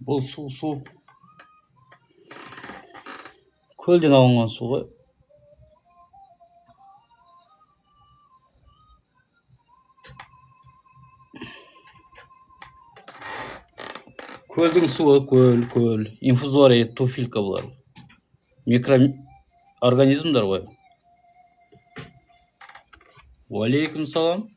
Бұл су. Көлден алынған су ғой. Көлдің суы, көл. Инфузория, туфелька бұлар. Микроорганизмдар ғой. Уалейкум салам.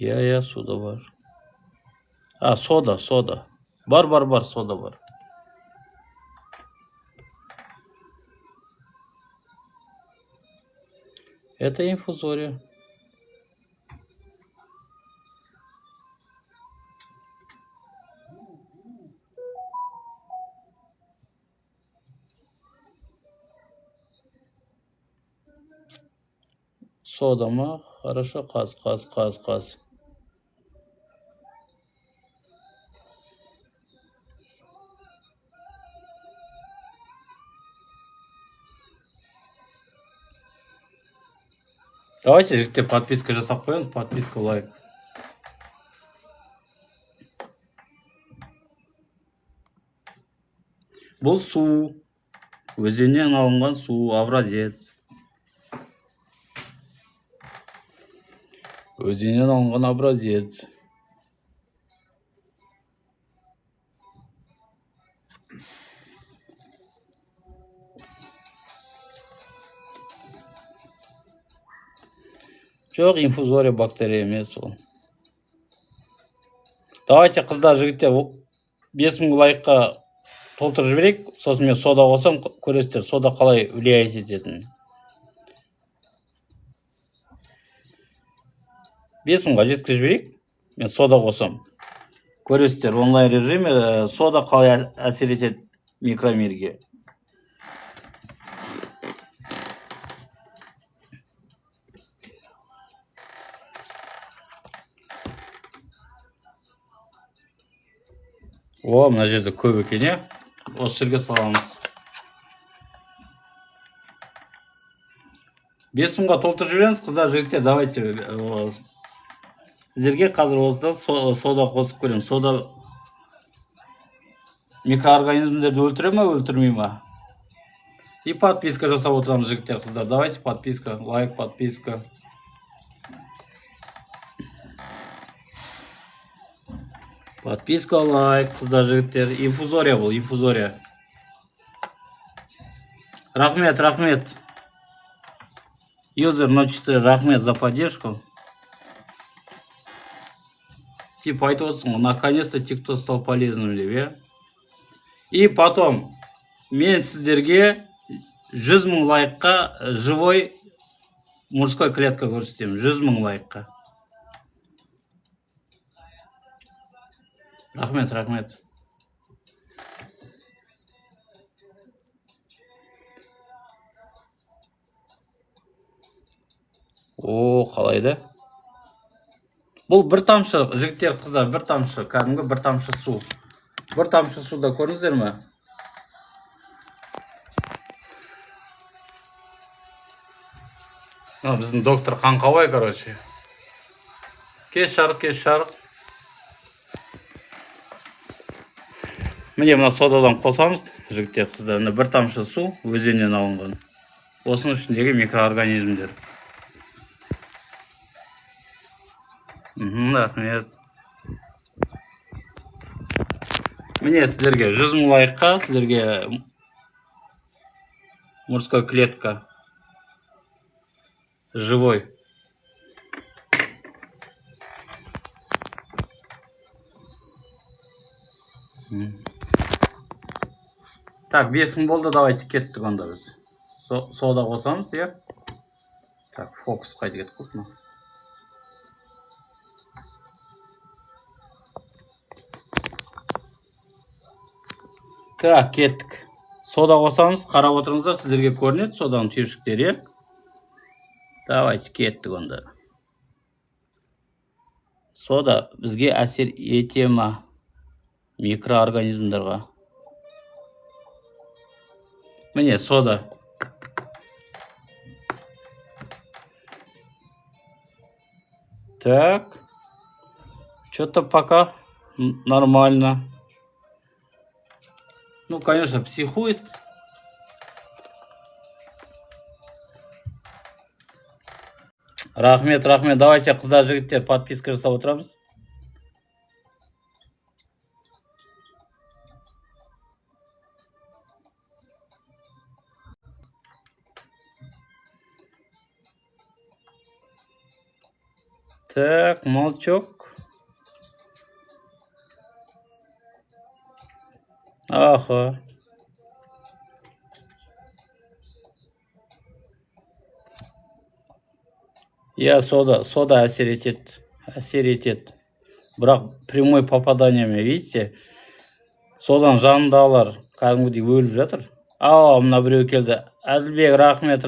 Я, суда бар. Сода. Бар, сода бар. Это инфузория. Сода ма? Хорошо, қаз. Давайте жігіттер подписка жасап қоямыз, подписка, лайк. Бұл су, өзеннен алынған су, образец. Өзеннен алынған образец. Жоқ, инфузория бактерия емес ол. Давайте, қыздар, жігіттер, 5000 лайкқа толтырып жіберейік. Сосын мен сода қосам, көресіздер, сода қалай влиять ететінін. 5000-ға жеткізіп жіберейік. Мен сода қосам. Көресіздер, онлайн режиме сода қалай әсер етеді микромирге. Мына жерде көп екен, е? Осы жерге саламыз. 5000-ға толтырып жібереміз, қыздар, жігіттер, давайте. Сіздерге қазір осыдан сода қосып көрем. Сода микроорганизмдерді өлтіре ма, өлтірмей ма? И подписка жасап отырамыз, жігіттер, қыздар. Давайте подписка, лайк, подписка. Подписка, лайк, қыздар, жігіттер. Инфузория бұл, инфузория. Рахмет. Юзер 04, рахмет за поддержку. Типа айтып отырсың, наконец-то TikTok стал полезным деп, е? И потом, мен сіздерге 100 000 лайкқа живой мужской клетка көрсетемін. 100 000 лайкқа. Рахмет. Қалайды. Бұл бір тамшы, жігіттер, қыздар, бір тамшы, кәдімгі бір тамшы су. Бір тамшы суда көрдіңіздер ме? Біздің доктор Қаңқабай, короче. Кеш жарық. Міне мына содадан қосамыз, жігіттер, қыздар, бір тамшы су өзеннен алынған. осының ішіндегі микроорганизмдер. Рахмет. Міне сіздерге 100 000 лайкқа сіздерге мужская клетка живой. Так, 5 000 болды, давайте кеттік онда біз. Сода қосамыз, иә? Так, фокус қайда кетіп қалды? Так, кеттік. Сода қосамыз, қарап отырыңыздар, сіздерге көрінеді соданың түйіршіктері. Давайте кеттік онда. Сода бізге әсер ете ма микроорганизмдарға? Міне сода. Так. Что-то пока нормально. Ну, конечно, психует. Рахмет. Давайте, қыздар, жігіттер, подписка жасап отырамыз. Так, молчок. Аха. Я сода әсер етеді. Бірақ прямой попаданиямен, видите? Содан жанындағылар кәдімгідей өліп жатыр. Мына біреу келді. Әділбек, рахмет.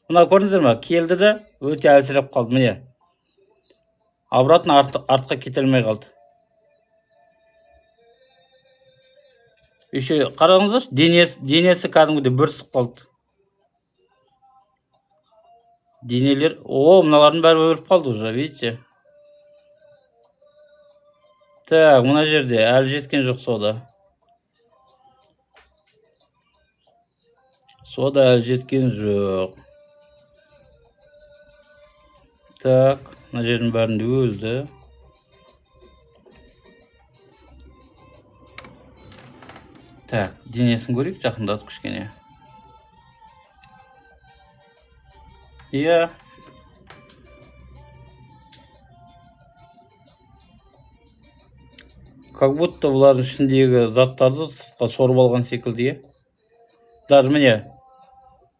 Мына көрдіңіздер ме? Келді де өте әлсіреп қалды, міне. Обратно артқа кетелмей қалды. Еще қараңыздар, денесі кәдімгідей бүрісіп қалды. Денелер, мыналардың бәрі өліп қалды уже, видите? Так, мына жерде әлі жеткен жоқ сода. Сода әлі жеткен жоқ. Так, мына жердің бәрінде өлді. Так, денесін көрейік, жақындатып кішкене. Иә. Как будто бұлардың ішіндегі заттарды сыртқа сорып алған секілді, е? Даже міне,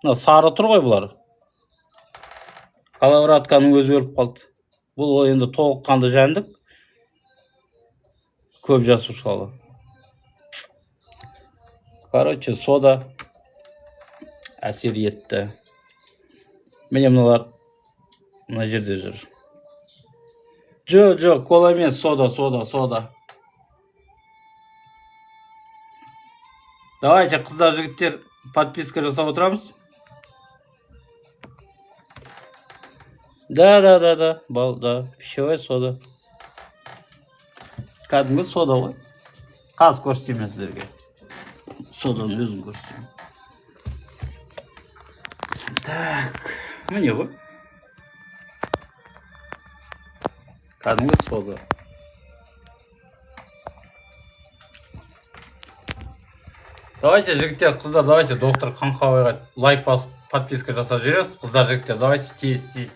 сары тұр ғой бұлар. Коловратканың өзі өліп қалды. Бұл енді толыққанды жәндік. Көп жасушалы. Короче, сода әсер етті. Міне мыналар мына жерде жүр. Жоқ, кола емес, сода. Давайте, қыздар, жігіттер, подписка жасап отырамыз. Да, пищевая сода. Кәдімгі сода ғой. Қазір көрсетемін сіздерге. Соданың өзін көрсетемін. Так, міне ғой. Кәдімгі сода. Давайте, жігіттер, қыздар, давайте доктор Қаңқабайға лайк басып, подписка жасап жібересіз. Қыздар, жігіттер, давайте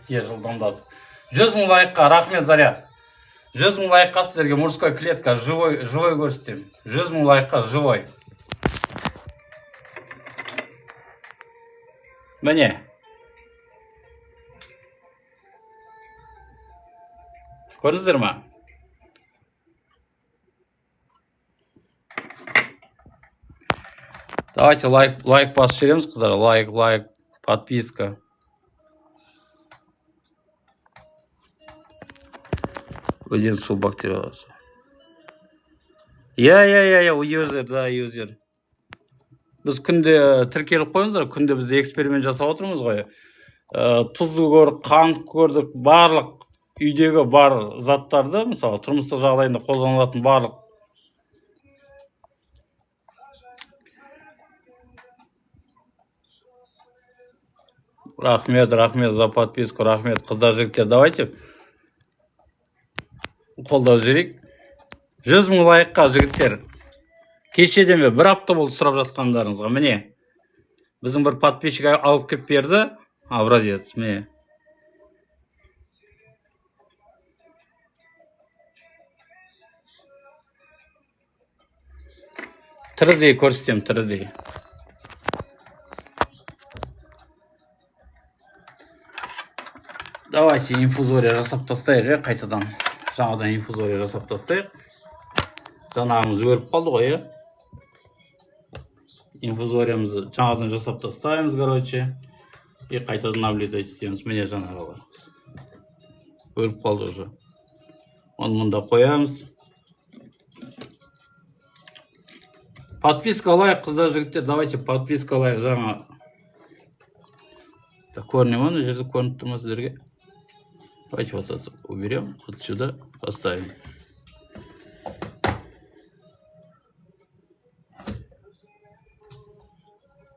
тез жылдамдатып. 100 000 лайкқа, рахмет, Заря. 100 000 лайкқа сіздерге мужская клетка живой көрсетемін. 100 000 лайкқа живой. Міне. Көрдіңіздер ма? Давайте лайк басып жібереміз, қыздар. Лайк, подписка. Өзен су бактерияласы. Юзер. Біз күнде тіркеліп қойыңыздар, күнде біз эксперимент жасап отырмыз ғой. Тұзды көрдік, қант көрдік, барлық үйдегі бар заттарды, мысалы, тұрмыстық жағдайында қолданылатын барлық Рахмет за подписку, рахмет. Қыздар, жігіттер, давайте қолдау жіберейік. 100 мың лайкқа, жігіттер. Кешеден бері 1 апта болды сұрап жатқандарыңызға. Міне, біздің бір подписчик алып кеп берді. Образец, міне. Тірідей көрсетем, тірідей. Давайте инфузория жасап тастайық, қайтадан. Жаңадан инфузория жасап тастайық. Жаңағымыз өріп қалды ғой, инфузориямызды жаңадан жасап тастаймыз, короче. И қайтадан наблюдать етеміз. Міне жаңағылар. Өріп қалды уже. Оны мұнда қоямыз. Подписка лайк, қыздар, жігіттер, давайте подписка лайк жаңа. Так, көрінем ма, жерде көрініп тұрма сіздерге. Давайте вот это уберем, вот сюда поставим.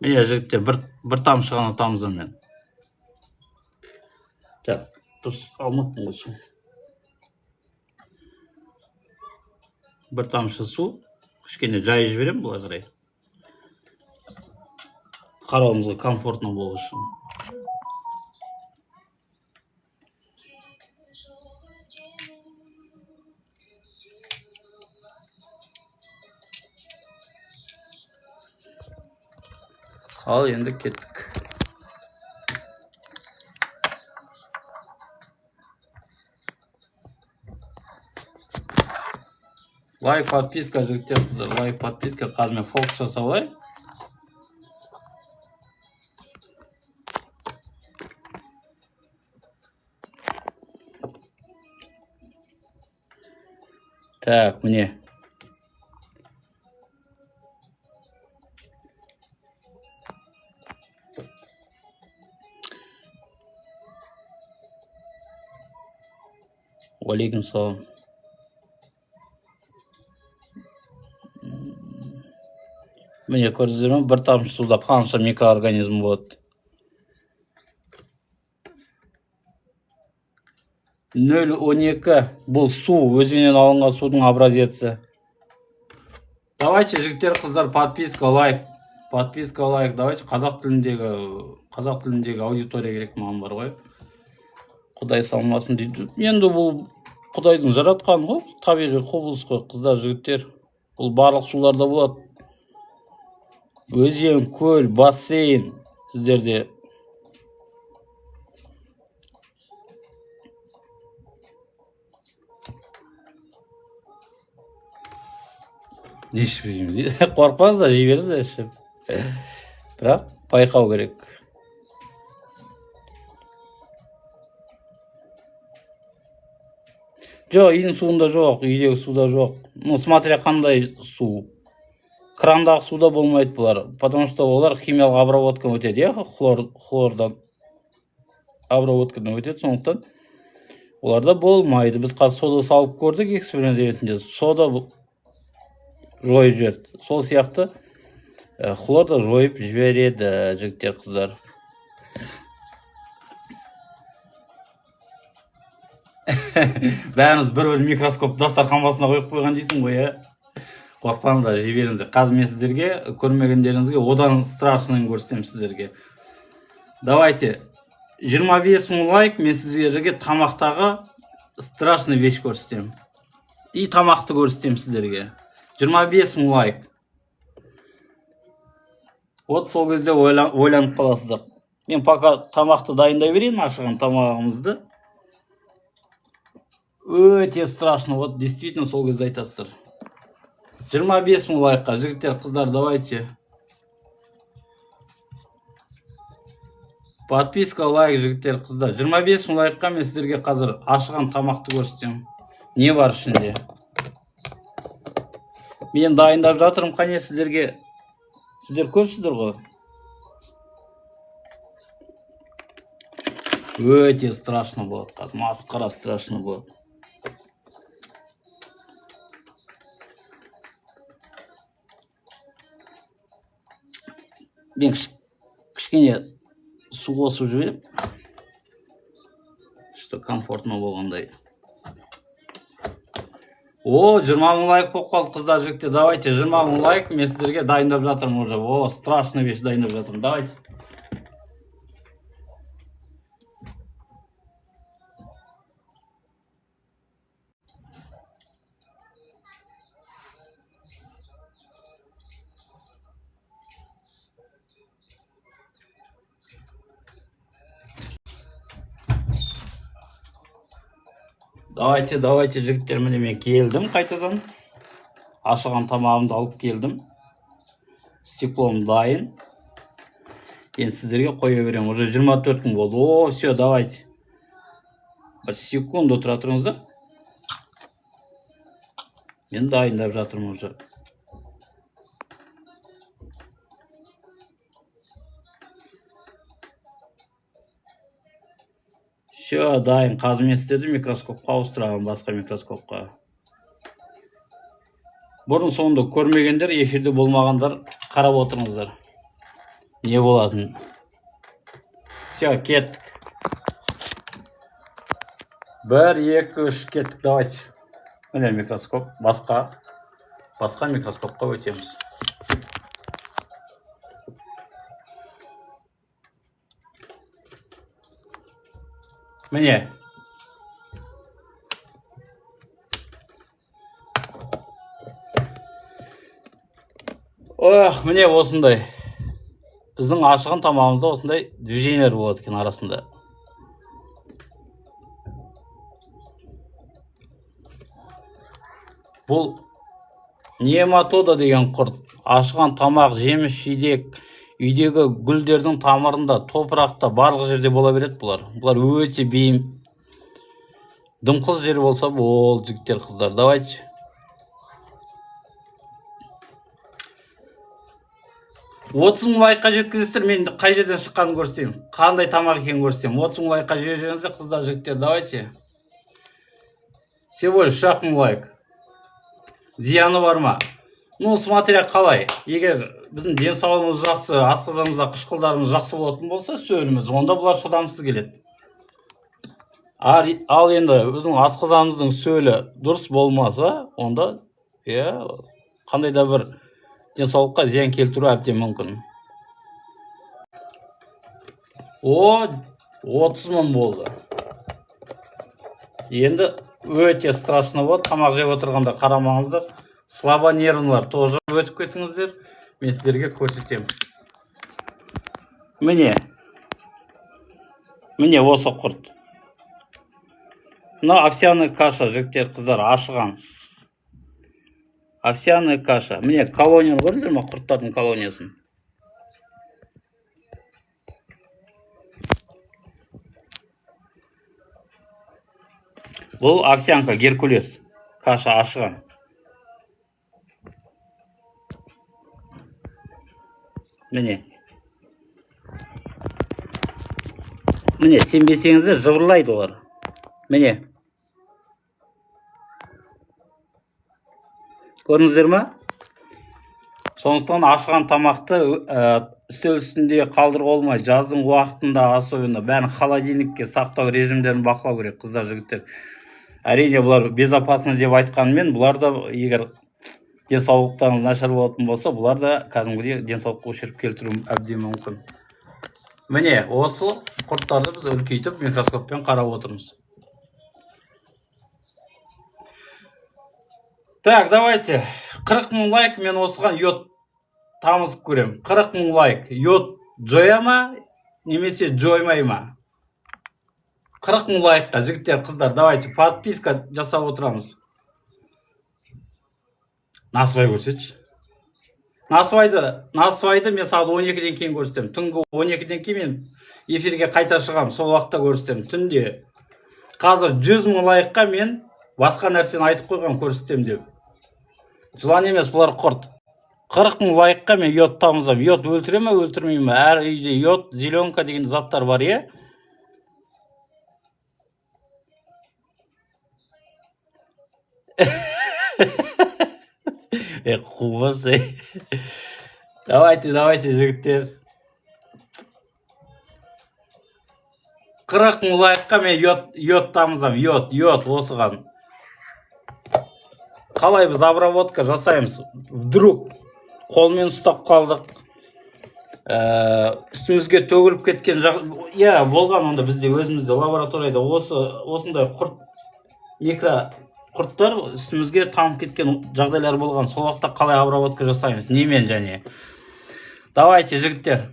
Міне, жігіттер, бір тамшы ғана тамызам мен. Так, дұрыс алмаппын ғой су. Бір тамшы су. Кішкене жай жіберем бұлай қарай. Қарауымызға комфортно болу үшін. Ал енді кеттік. Лайк, подписка, жігіттер, лайк, подписка, қазір мен фокус жасалай. Так, міне. Алейкум салам. Міне көрсіздер ме, бір тамшы суда қанша микроорганизм болады. 0,12 бұл су, өзінен алынған судың образеці. Давайте, жігіттер, қыздар, подписка, лайк. Подписка, лайк. Давайте қазақ тіліндегі аудитория керек маған бар ғой. Құдай салмасын дейді. Енді бұл Құдайдың жаратқан ғой, табиғи құбылыс қой, қыздар, жігіттер. Бұл барлық суларда болады. Өзен, көл, бассейн сіздерде. Не ішіп жейміз дейді. Қорқпаңыздар, жей беріңіздер ішіп. Бірақ байқау керек. Жоқ, үйдің суында жоқ, үйдегі суда жоқ. Ну, смотря қандай су. Крандағы суда болмайды бұлар. Потому что олар химиялық обработкадан өтеді, хлордан обработкадан өтеді, сондықтан оларда болмайды. Біз қазір сода салып көрдік эксперимент ретінде. Сода жойып жіберді. Сол сияқты хлорда жойып жібереді, жігіттер, қыздар. Бәріміз бір микроскоп дастархан басына қойып қойған дейсің ғой, қорқпаңыздар, жей беріңіздер. Қазір мен сіздерге көрмегендеріңізге одан страшныйын көрсетемін сіздерге. Давайте 25 мың лайк, мен сіздерге тамақтағы страшный вещь көрсетемін. И тамақты көрсетемін сіздерге. 25 мың лайк. Вот сол кезде ойланып қаласыздар. Мен пока тамақты дайындай берейін, ашыған тамағымызды. Өте страшно, вот действительно сол кезде айтасыздар. 25 мың лайкқа, жігіттер, қыздар, давайте. Подписка, лайк, жігіттер, қыздар. 25 мың лайкқа мен сіздерге қазір ашыған тамақты көрсетемін. Не бар ішінде? Мен дайындап жатырмын, қане сіздерге. Сіздер көпсіздер ғой. Өте страшно болады, қазір масқара страшно болады. Мен кішкене су қосып жіберіп, что комфортно болғандай. О, 20 000 лайк болып қалды, қыздар, жігіттер. Давайте 20 000 лайк, мен сіздерге дайындап жатырмын уже. О, страшный вещь дайындап жатырмын. Давайте. Давайте, жігіттер, міне мен келдім қайтадан. Ашыған тамағымды алып келдім. Стеклом дайын. Енді сіздерге қоя беремін. Уже 24 000 болды. О, все, давайте. Bir секунду тұра тұрыңыздар. Мен дайындап жатырмын уже. Все, дайын. Қазір мен сіздерді микроскопқа ауыстырамын, басқа микроскопқа. Бұрын соңды көрмегендер, эфирде болмағандар қарап отырыңыздар. Не болатын? Все, кеттік. 1, 2, 3, кеттік, давайте. Міне микроскоп, басқа микроскопқа өтеміз. Міне. Ох, міне осындай. Біздің ашыған тамағымызда осындай движениелер болады екен арасында. Бұл нематода деген құрт. Ашыған тамақ, жеміс, жидек, үйдегі гүлдердің тамырында, топырақта, барлық жерде бола береді бұлар. Бұлар өте бейім. Дымқыл жер болса, бол, жігіттер, қыздар, давайте. Отыз мың лайкқа жеткізесіздер, мен қай жерден шыққанын көрсетейін. Қандай тамақ екенін көрсетейін. 30 000 лайкқа жіберсеңіздер, қыздар, жігіттер, давайте. Всего лишь 3 000 лайк. Зияны бар ма? Ну, смотря қалай. Егер біздің денсаулығымыз жақсы, асқазанымызда қышқылдарымыз жақсы болатын болса, сөліміз, онда бұлар шыдамсыз келеді. Ал енді біздің асқазанымыздың сөлі дұрыс болмаса, онда қандай да бір денсаулыққа зиян келтіру әбден мүмкін. О, 30 000 болды. Енді өте страшно болады. Тамақ жеп отырғанда қарамаңыздар. Слабонервнылар тоже өтіп кетіңіздер. Мен сіздерге көрсетемін. Міне осы құрт. Мына овсяный каша, жігіттер, қыздар, ашыған. Овсяный каша. Міне колонияны көрдіңіздер ме, құрттардың колониясын? Бұл овсянка, Геркулес. Каша ашыған. Міне. Сенбесеңіздер, жыбырлайды олар. Міне. Көрдіңіздер ме? Сондықтан ашыған тамақты үстел үстінде қалдыруға болмай, жаздың уақытында особенно бәрін холодильникке сақтау режимдерін бақылау керек, қыздар, жігіттер. Әрине бұлар безопасно деп айтқанмен, бұлар да егер денсаулықтарыңыз нашар болатын болса, бұлар да кәдімгідей денсаулыққа ушерп келтіру әбден мүмкін. Міне, осы құрттарды біз үлкейтіп микроскоппен қарап отырмыз. Так, давайте. 40 000 лайк, мен осыған йод тамызып көрем. 40 000 лайк. Йод жоя ма, немесе жоймай ма? 40 000 лайкқа, жігіттер, қыздар, давайте, подписка жасап отырамыз. Насыбай көрсетші. Насыбайды мен сағат 12-ден кейін көрсетем. Түнгі 12-ден кейін мен эфирге қайта шығам, сол уақытта көрсетем. Түнде. Қазір 100 000 лайкқа мен басқа нәрсені айтып қойған көрсетем деп. Жылан емес, бұлар құрт. 40 000 лайкқа мен йод тамызам. Йод өлтіре ме, өлтірмей ме? Әр үйде йод, зеленка деген заттар бар, е? Қуғыз, Давайте, жігіттер. 40 мың лайкқа мен йод тамызам. Йод осыған. Қалай біз обработка жасаймыз? Вдруг қолмен ұстап қалдық. Үстімізге төгіліп кеткен болған онда бізде өзімізде лабораторияда осындай микро құрттар үстімізге тамып кеткен жағдайлар болған. Сол уақытта қалай обработка жасаймыз? Немен және? Давайте, жігіттер.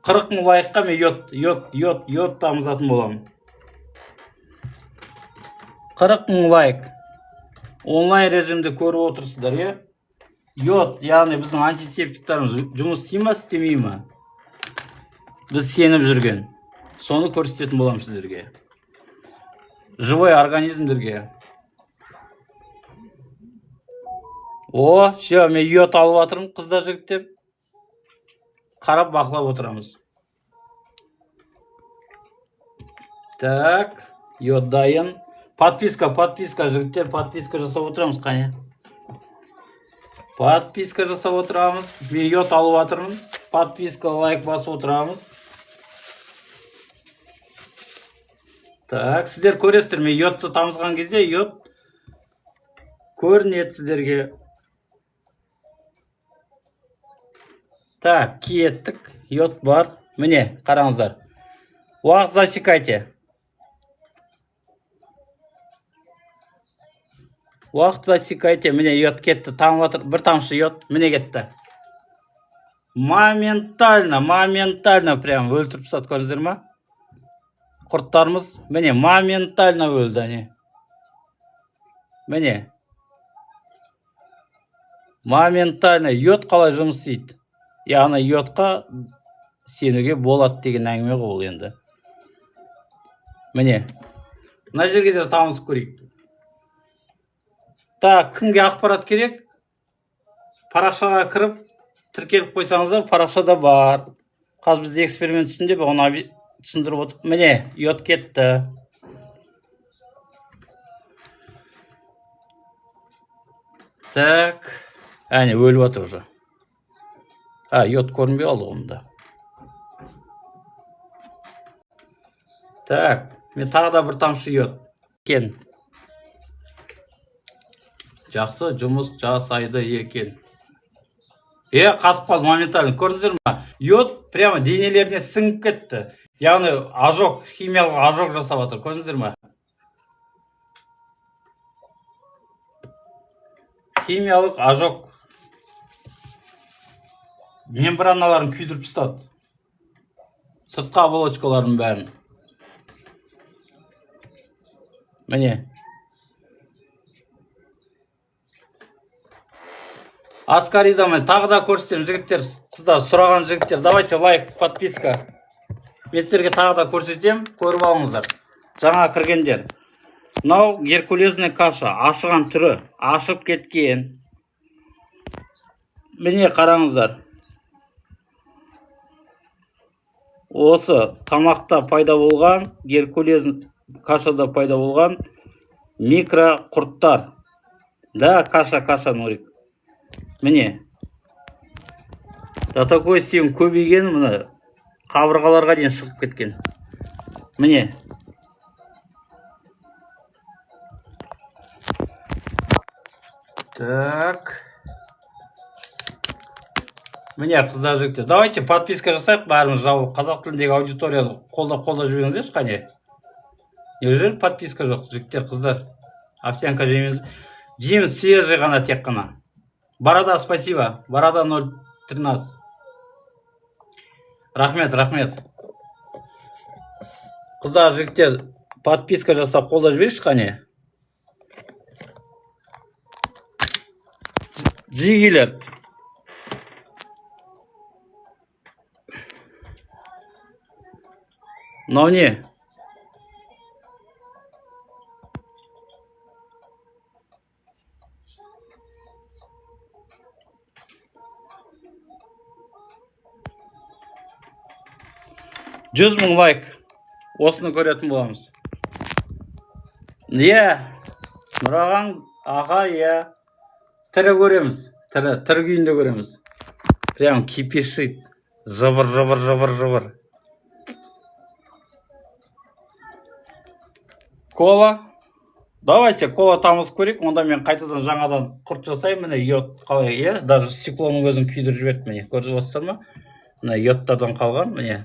40 мың лайкқа мен йод тамызатын боламын. 40 мың лайк. Онлайн режимде көріп отырсыздар, Йод, яғни біздің антисептиктарымыз жұмыс істей ме, істемей ме? Біз сеніп жүрген. Соны көрсететін боламын сіздерге. Живой организмдерге. Все, мен йод алып жатырмын, қыздар, жігіттер. Қарап бақылап отырамыз. Так, йод дайын. Подписка, жігіттер, подписка жасап отырамыз, қане. Подписка жасап отырамыз. Мен йод алып жатырмын. Подписка, лайк басып отырамыз. Так, сіздер көресіздер, мен йодты тамызған кезде йод көрінеді сіздерге. Так, кеттік. Йод бар. Міне, қараңыздар. Уақыт засекайте. Уақыт засекайте. Міне, йод кетті. Тамып жатыр. Бір тамшы йод. Міне кетті. Моментально прям өлтіріп тастады, көрдіңіздер ма? Құрттарымыз, міне, моментально өлді. Міне. Моментально йод қалай жұмыс істейді? Яғни йодқа сенуге болады деген әңгіме ғой енді. Міне. Мына жерге де тамызып көрейік. Так, кімге ақпарат керек? Парақшаға кіріп, тіркеліп қойсаңыздар, парақшада бар. Қазір бізде эксперимент үстінде, оны түсіндіріп отыр. Міне, йод кетті. Так, әне, өліп отыр уже. Йод көрінбей алды онда. Так, мен тағы да бір тамшы йод. Кен. Жақсы жұмыс жасайды екен. Қатып қалды моментально. Көрдіңіздер ма? Йод прямо денелеріне сіңіп кетті. Яғни ожог, химиялық ожог жасап жатыр. Көрдіңіздер ма? Химиялық ожог. Мембраналарын күйдіріп тастады. Сыртқы оболочкаларын бәрін. Міне. Аскаридамын тағы да көрсетемін, жігіттер, қыздар, сұраған жігіттер. Давайте лайк, подписка. Мен сіздерге тағы да көрсетем, көріп алыңыздар. Жаңа кіргендер. Мынау геркулезный каша, ашыған түрі, ашып кеткен. Міне қараңыздар. Осы тамақта пайда болған, геркулезный кашада пайда болған микро құрттар. Да, каша, Нурик. Міне. До такой степени көбейген, мына қабырғаларға дейін шығып кеткен. Міне. Так. Міне, қыздар, жігіттер. Давайте подписка жасайық, бәріміз жабылып. Қазақ тіліндегі аудиторияны қолдап жіберіңіздерші, қане. Неужели подписка жоқ, жігіттер, қыздар? Овсянка жейміз. Жейміз свежий ғана, тек қана. Борода, спасибо. Борода 013. Рахмет. Қыздар, жігіттер, подписка жасап қолдап жіберші, қане. Жигилер. Но не. Жүз мың лайк. Осыны көретін боламыз. Нұраған аға, тірі көреміз. Тірі күйінде көреміз. Прям кипишит. Жыбыр. Кола. Давайте кола тамызып көрейік. Онда мен қайтадан жаңадан құрт жасаймын. Міне йод қалай, иә? Даже стеклоның өзін күйдіріп жіберді. Міне көріп отырсыздар ма? Міне йодтардан қалған. Міне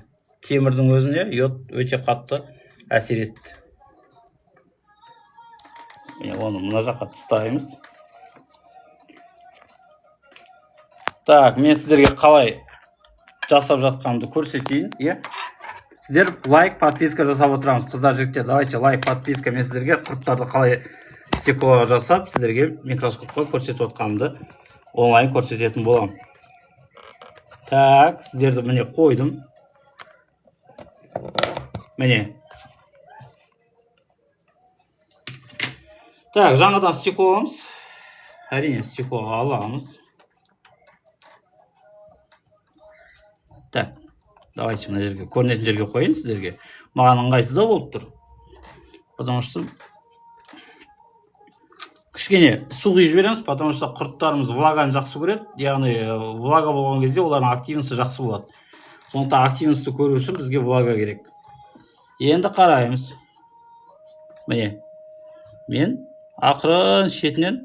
темірдің өзіне йод өте қатты әсер етті. Міне оны мына жаққа тастаймыз. Так, мен сіздерге қалай жасап жатқанымды көрсетейін, иә? Сіздер лайк, подписка жасап отырамыз, қыздар, жігіттер. Давайте лайк, подписка. Мен сіздерге құрттарды қалай стеклоға жасап, сіздерге микроскопқа көрсетіп отқанымды онлайн көрсететін боламын. Так, сіздерді міне қойдым. Міне. Так, жаңадан стекло аламыз. Әрине стеклоға аламыз. Так, давайте мына жерге, көрінетін жерге қойын сіздерге. Маған ыңғайсыздау болып тұр. Потому что кішкене су құйып жібереміз, потому что құрттарымыз влаганы жақсы көреді. Яғни влага болған кезде олардың активності жақсы болады. Сондықтан активності көру үшін бізге влага керек. Енді қараймыз. Міне, мен ақырын шетінен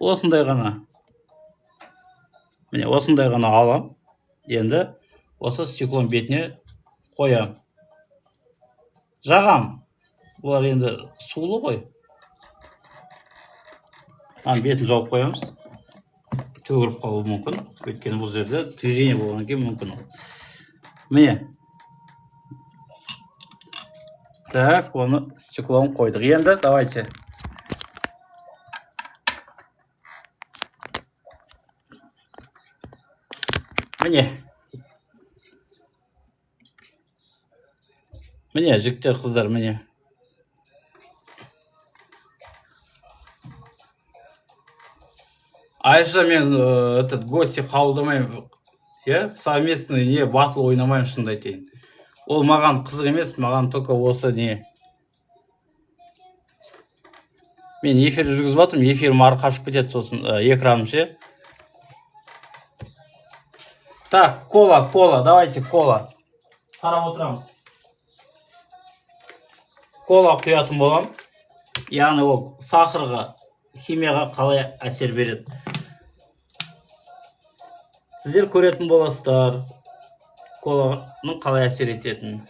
осындай ғана, міне осындай ғана алам. Енді осы стеклон бетіне қоям. Жағам. Бұлар енді сулы ғой. Бетін жауып қоямыз. Төгіліп қалуы мүмкін. Өйткені бұл жерде движение болған кейін мүмкін. Міне. Так, оны стеклон қойдық. Енді давайте. Міне. Міне, жігіттер, қыздар, міне. Айша мен гости қабылдамаймын. Совместный не батыл ойнамаймын, шынымды айтайын. Ол маған қызық емес, маған только осы не. Мен эфир жүргізіп жатырмын, эфирім ары қашып кетеді сосын экраным ше. Так, кола, давайте кола. Қарап отырамыз. Кола құятын болам. Яғни ол сахарға, химияға қалай әсер береді. Сіздер көретін боласыздар. Коланың қалай әсер ететін.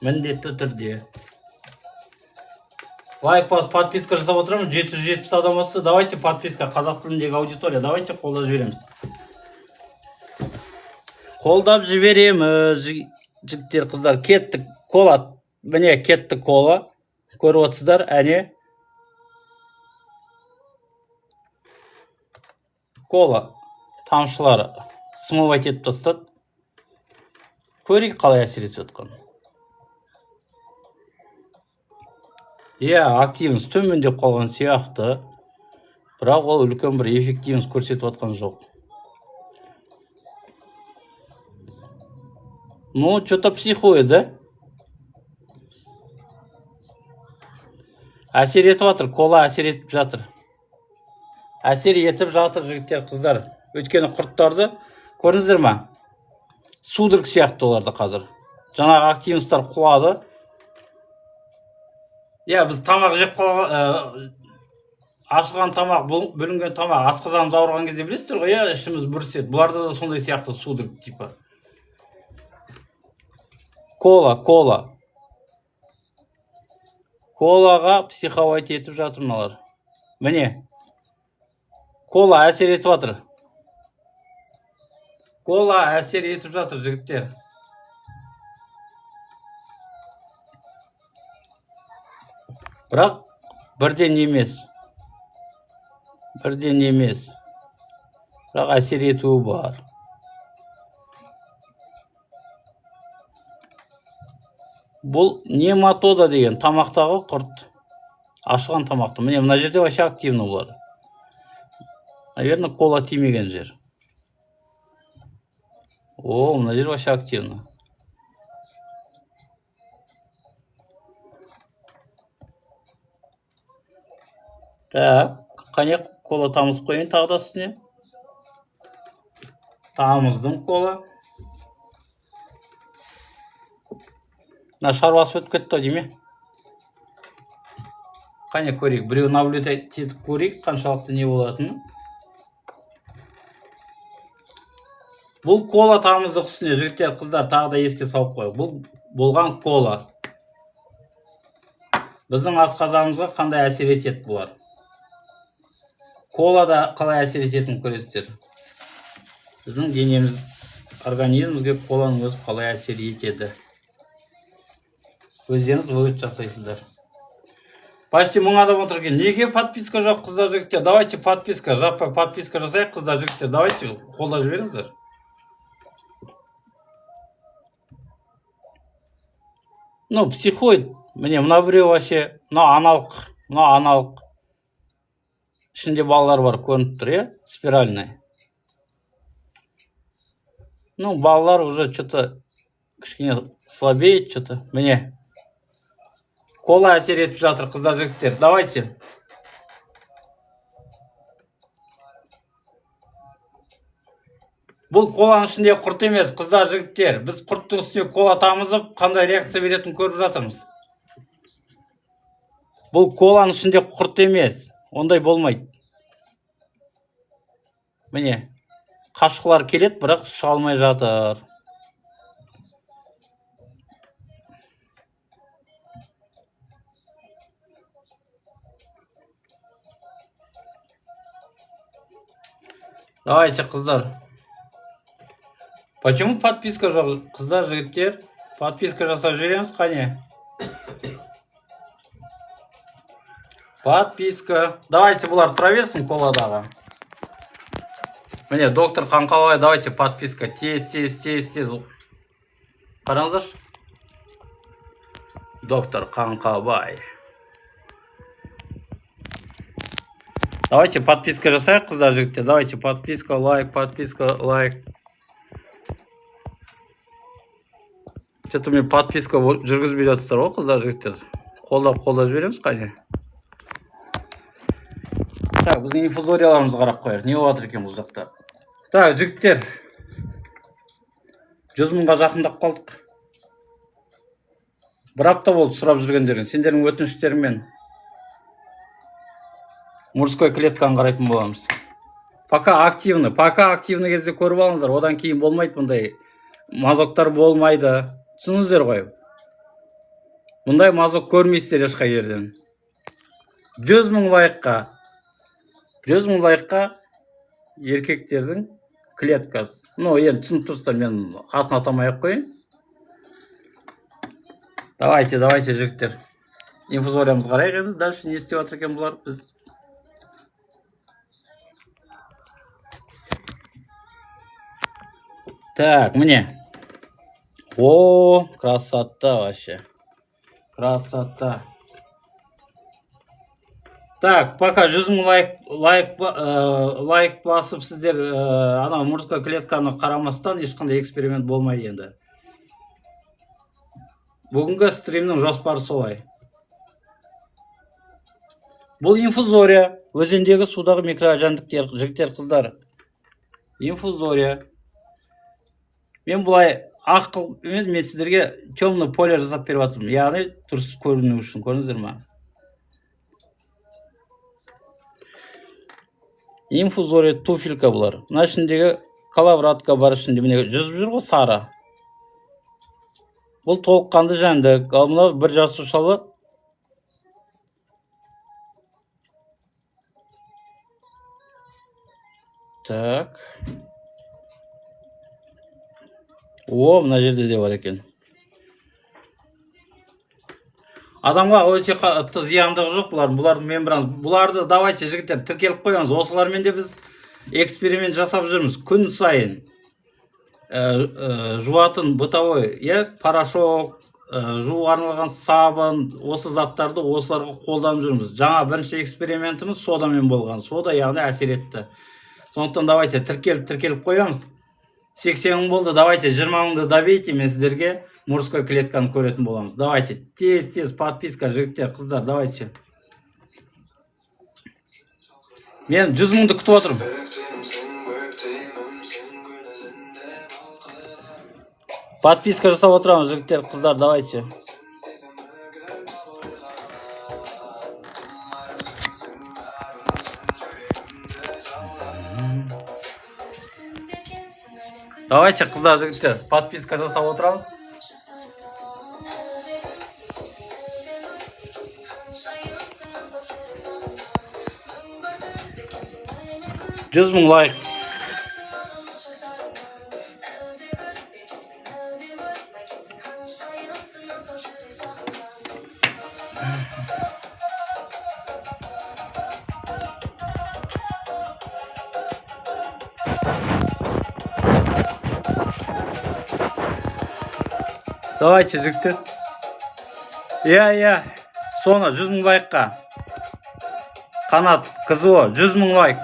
Міндетті түрде. Лайк, подписка жасап отырамыз. 770 адам болса, давайте подписка. Қазақ тіліндегі аудитория. Давайте қолдап жібереміз. Қолдап жібереміз, жігіттер, қыздар. Кеттік кола. Міне кетті кола. Көріп отырсыздар, әне. Кола тамшылары смывать етіп тастады. Көрейік қалай әсер етіп жатқан. Активность төмендеп қалған сияқты. Бірақ ол үлкен бір эффективность көрсетіп жатқан жоқ. Ну, что-то психует, да? Әсер етіп жатыр, кола әсер етіп жатыр. Әсер етіп жатыр, жігіттер, қыздар. Өйткені құрттарды көрдіңіздер ма? Судырық сияқты оларды қазір. Жаңағы активностьтар құлады. Біз тамақ жеп қалған, ашылған тамақ, бүлінген тамақ, асқазанымыз ауырған кезде білесіздер ғой, ішіміз бүріседі. Бұларда да сондай сияқты судырық типі. Кола. Колаға психовать етіп жатыр мыналар. Міне. Кола әсер етіп жатыр. Кола әсер етіп жатыр, жігіттер. Бірақ бірден емес. Бірақ әсер етуі бар. Бұл нематода деген тамақтағы құрт. Ашылған тамақты. Міне, мына жерде вообще активны олар. Наверное, кола тимеген жер. Мына жер вообще активны. Так, қане кола тамыз қойын тағы да үстіне. Тамыздың кола. Мына шаруасы өтіп кетті дейме. Қане көрейік, біреу наблюдать етіп көрейік, қаншалықты не болатынын. Бұл кола тамыздық үстіне, жігіттер, қыздар, тағы да еске салып қойық. Бұл болған кола. Біздің асқазанымызға қандай әсер етеді бұлар? Колада қалай әсер ететінін көресіздер. Біздің денеміз, организмізге коланың өзі қалай әсер етеді. Өздеріңіз вывод жасайсыздар. Почти 1000 адам отыр екен. Неге подписка жоқ, қыздар, жігіттер? Давайте подписка, жаппай подписка жасайық, қыздар, жігіттер. Давайте қолдап жіберіңіздер. Ну, психоид. Міне, мына біреу вообще, мына аналық. Ішінде балалар бар, көрініп тұр, е? Спиральный. Ну, балалар уже что-то кішкене слабеет, что-то. Міне. Кола әсер етіп жатыр, қыздар, жігіттер. Давайте. Бұл коланың ішінде құрт емес, қыздар, жігіттер. Біз құрттың үстіне кола тамызып, қандай реакция беретінін көріп жатырмыз. Бұл коланың ішінде құрт емес. Ондай болмайды. Міне, қашқылар келеді, бірақ шыға алмай жатыр. Давайте, қыздар. Почему подписка жоқ, қыздар, жігіттер? Подписка жасап жібереміз, қане? Подписка. Давайте бұлар тұра берсін коладағы. Міне, доктор Қаңқабай, давайте подписка. Тез. Қараңыздар. Доктор Қаңқабай. Давайте подписка жасайық, қыздар, жігіттер. Давайте подписка, лайк. Что-то мен подписка жүргізбей жатсыздар ғой, қыздар, жігіттер. Қолдап жібереміз, қане? Так, біздің инфузорияларымызды қарап қояйық. Не болатыр екен бұл жақта? Так, жігіттер. 100 000-ға жақындап қалдық. Бір апта болды сұрап жүргендерін. Сендердің өтініштерімен мужской клетканы қарайтын боламыз. Пока активны кезде көріп алыңыздар. Одан кейін болмайды бұндай. Мазоктар болмайды. Түсініңіздер ғой. Бұндай мазок көрмейсіздер ешқай жерден. 100 000 лайкқа еркектердің клеткасы. Ну, енді түсініп тұрсыздар, мен атын атамай ақ қояйын. Давайте, жігіттер. Инфузориямыз қарайық енді. Дальше не істеп жатыр екен бұлар біз. Так, міне. О, красота вообще. Красота. Так, пока 100 000 лайк басып сіздер ана мужской клетканы қарамастан ешқандай эксперимент болмайды енді. Бүгінгі стримнің жоспары солай. Бұл инфузория. Өзендегі судағы микроәжәндіктер, жігіттер, қыздар. Инфузория. Мен бұлай ақыл емес, мен сіздерге темный поле жасап беріп жатырмын. Яғни дұрыс көріну үшін, көрдіңіздер ме? Инфузория туфелька бұлар. Мына ішіндегі коловратка бар ішінде. Міне жүзіп жүр ғой, сары. Бұл толыққанды жәндік. Ал мына бір жасушалы. Так. О, мына жерде де бар екен. Адамға өте қатты зияндығы жоқ бұлардың мембранасы. Бұларды давайте жігіттер тіркеліп қойыңыз. Осылармен де біз эксперимент жасап жүрміз. Күн сайын жуатын бытовой, порошок, жуу арналған сабын, осы заттарды осыларға қолданып жүрміз. Жаңа бірінші экспериментіміз содамен болған. Сода яғни әсер етті. Сондықтан давайте тіркеліп қоямыз. 80 000 болды, давайте 20 000-ды добейте, мен сіздерге мужской клетканы көретін боламыз. Давайте, тез подписка, жігіттер, қыздар, давайте. Мен 100 000-ды күтіп отырмын. Подписка жасап отырамыз, жігіттер, қыздар, давайте. Давайте, қыздар, жігіттер, подписка жасап отырамыз. Жүз мың лайк. Давайте, жігіттер. Иә. Соны 100 мың лайкқа. Қанат, КЗО, 100 мың лайк.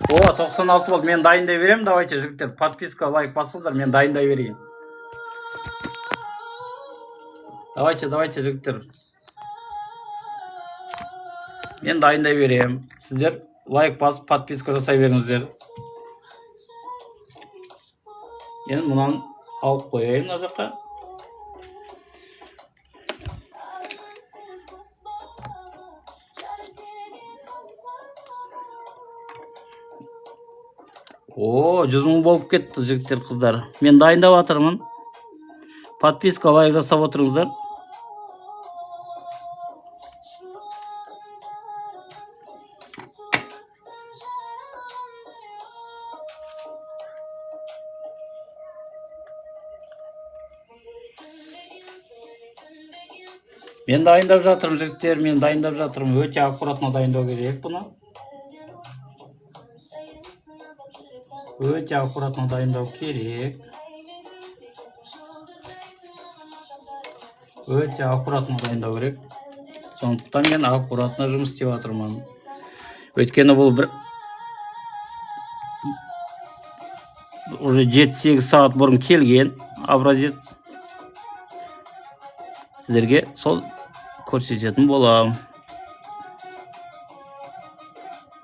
О, 96 болды. Мен дайындай берем. Давайте, жігіттер, подписка, лайк басыңыздар, мен дайындай берейін. Давайте, жігіттер. Мен дайындай берем. Сіздер лайк басып, подписка жасай беріңіздер. Мен мұнан алып қояйын мына жаққа. О, 100 мың болып кетті, жігіттер, қыздар. Мен дайындап жатырмын. Подписка, лайк жасап отырыңыздар. Мен дайындап жатырмын, жігіттер, мен дайындап жатырмын. Өте аккуратно дайындау керек бұны. Өте аккуратно дайындау керек. Өте аккуратно дайындау керек. Сондықтан мен аккуратно жұмыс істеп жатырмын. Өйткені бұл бір уже 7-8 сағат бұрын келген образец. Сіздерге сол көрсететін боламын.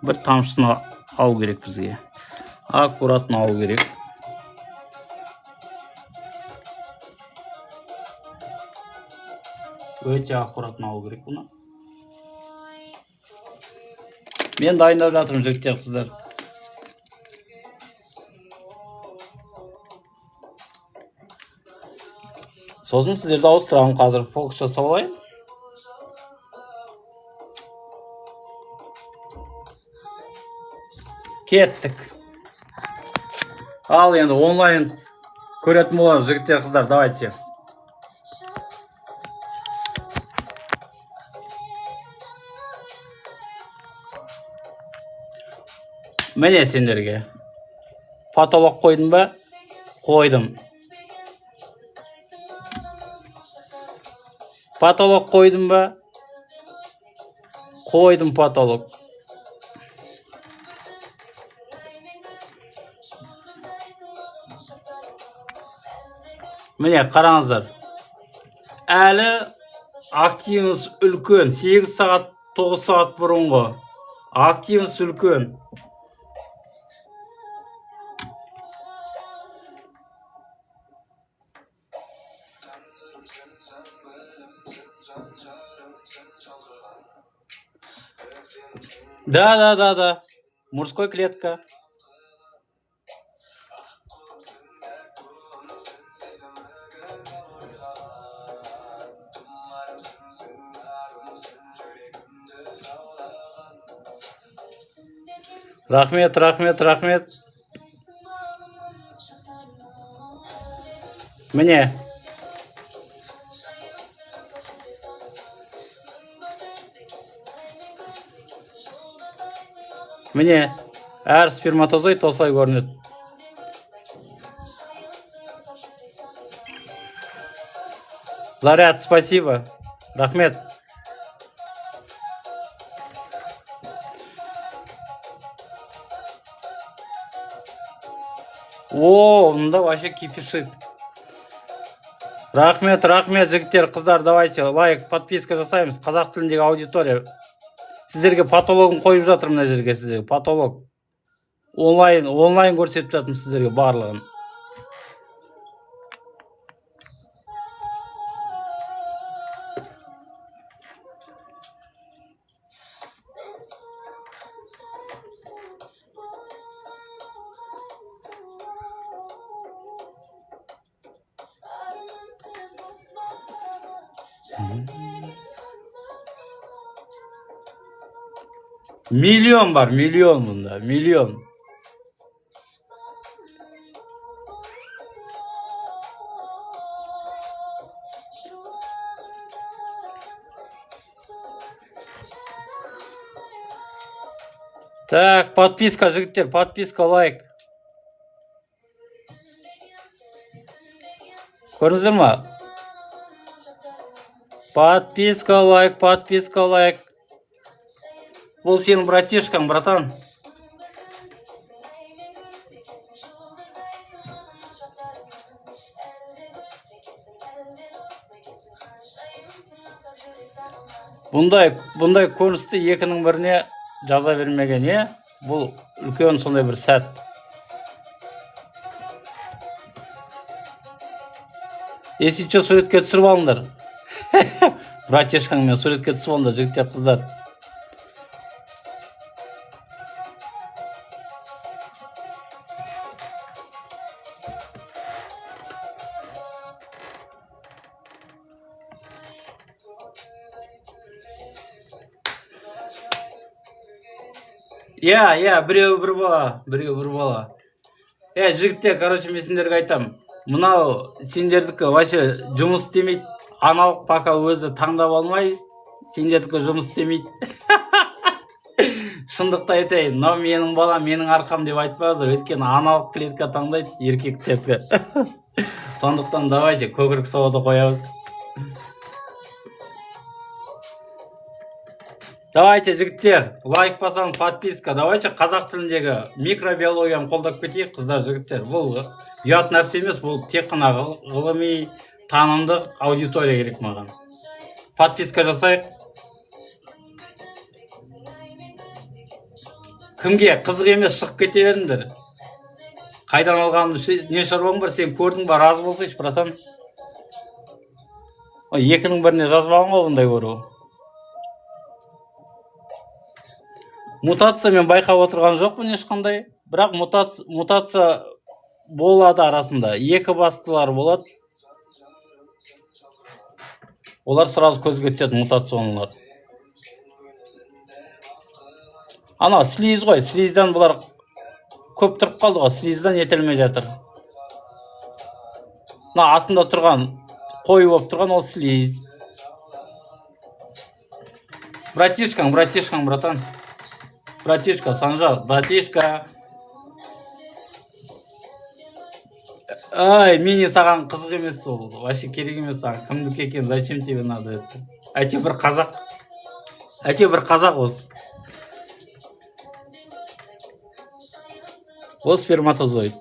Бір тамшысын алу керек бізге. Аккуратно алу керек. Өте аккуратно алу керек бұны. Мен дайындап жатырмын, жігіттер, қыздар. Сосын сіздерді ауыстырамын, қазір фокус жасап алайын. Кеттік. Ал енді онлайн көретін боламыз, жігіттер, қыздар, давайте. Міне сендерге. Потолок қойдым ба? Қойдым. Потолок қойдым ба? Қойдым потолок. Міне қараңыздар. Әлі активіңіз үлкен. 8 сағат, 9 сағат бұрынғы. Активіңіз үлкен. Да. Мужской клетка. Рахмет. Міне. Міне, әр сперматозоид осылай көрінеді. Заряд, спасибо. Рахмет. О, мұнда вообще кипишит. Рахмет, жігіттер, қыздар, давайте лайк, подписка жасаймыз. Қазақ тіліндегі аудитория. Сіздерге потологын қойып жатырмын мына жерге, сіздерге потолог. Онлайн көрсетіп жатырмын сіздерге барлығын. Milyon var, milyon bunda, milyon. Так, подписка, жігіттер, подписка, лайк. Көрдіңіздер ма? Подписка, лайк, подписка, лайк. Бұл сенің братишкаң, братан. Бұндай көріністі екінің біріне жаза бермеген, е? Бұл үлкен сондай бір сәт. Есінше суретке түсіріп алыңдар. Братишкаңмен суретке түсіп алыңдар, жігіттер, қыздар. Біреу бір бала. Жігіттер, короче, мен сендерге айтам. Мынау сендердікі вообще жұмыс істемейді. Аналық пока өзі таңдап алмай, сендердікі жұмыс істемейді. Шындықты айтайын, мынау менің балам, менің арқам деп айтпады. Өйткені аналық клетка таңдайды, еркектерді. Сондықтан давайте көкірек сауды қоямыз. Давайте, жігіттер, лайк басаңыз, подписка. Давайте қазақ тіліндегі микробиологияны қолдап кетейік, қыздар, жігіттер. Бұл ұят нәрсе емес, бұл тек қана ғылыми, танымдық аудитория керек маған. Подписка жасайық. Кімге қызық емес, шығып кете беріңдер. Қайдан алғанымды не шаруаң бар, сен көрдің ба, разы болсайшы, братан. Екінің біріне жазбаған ғой бұндай көру. Мутация мен байқап отырған жоқпын ешқандай, бірақ мутация болады арасында. Екі бастылар болады. Олар сразу көзге түседі, мутационлар. Ана слиз ғой, слизден бұлар көп тұрып қалды ғой, слизден етілмей жатыр. Астында тұрған, қой болып тұрған ол слиз. Братишкаң, братан. Братишка, Санжар, братишка. Мені саған қызық емес ол. Вообще керек емес саған. Кімдікі екен, зачем тебе надо это? Әйтеу бір қазақ осы. Ол сперматозоид.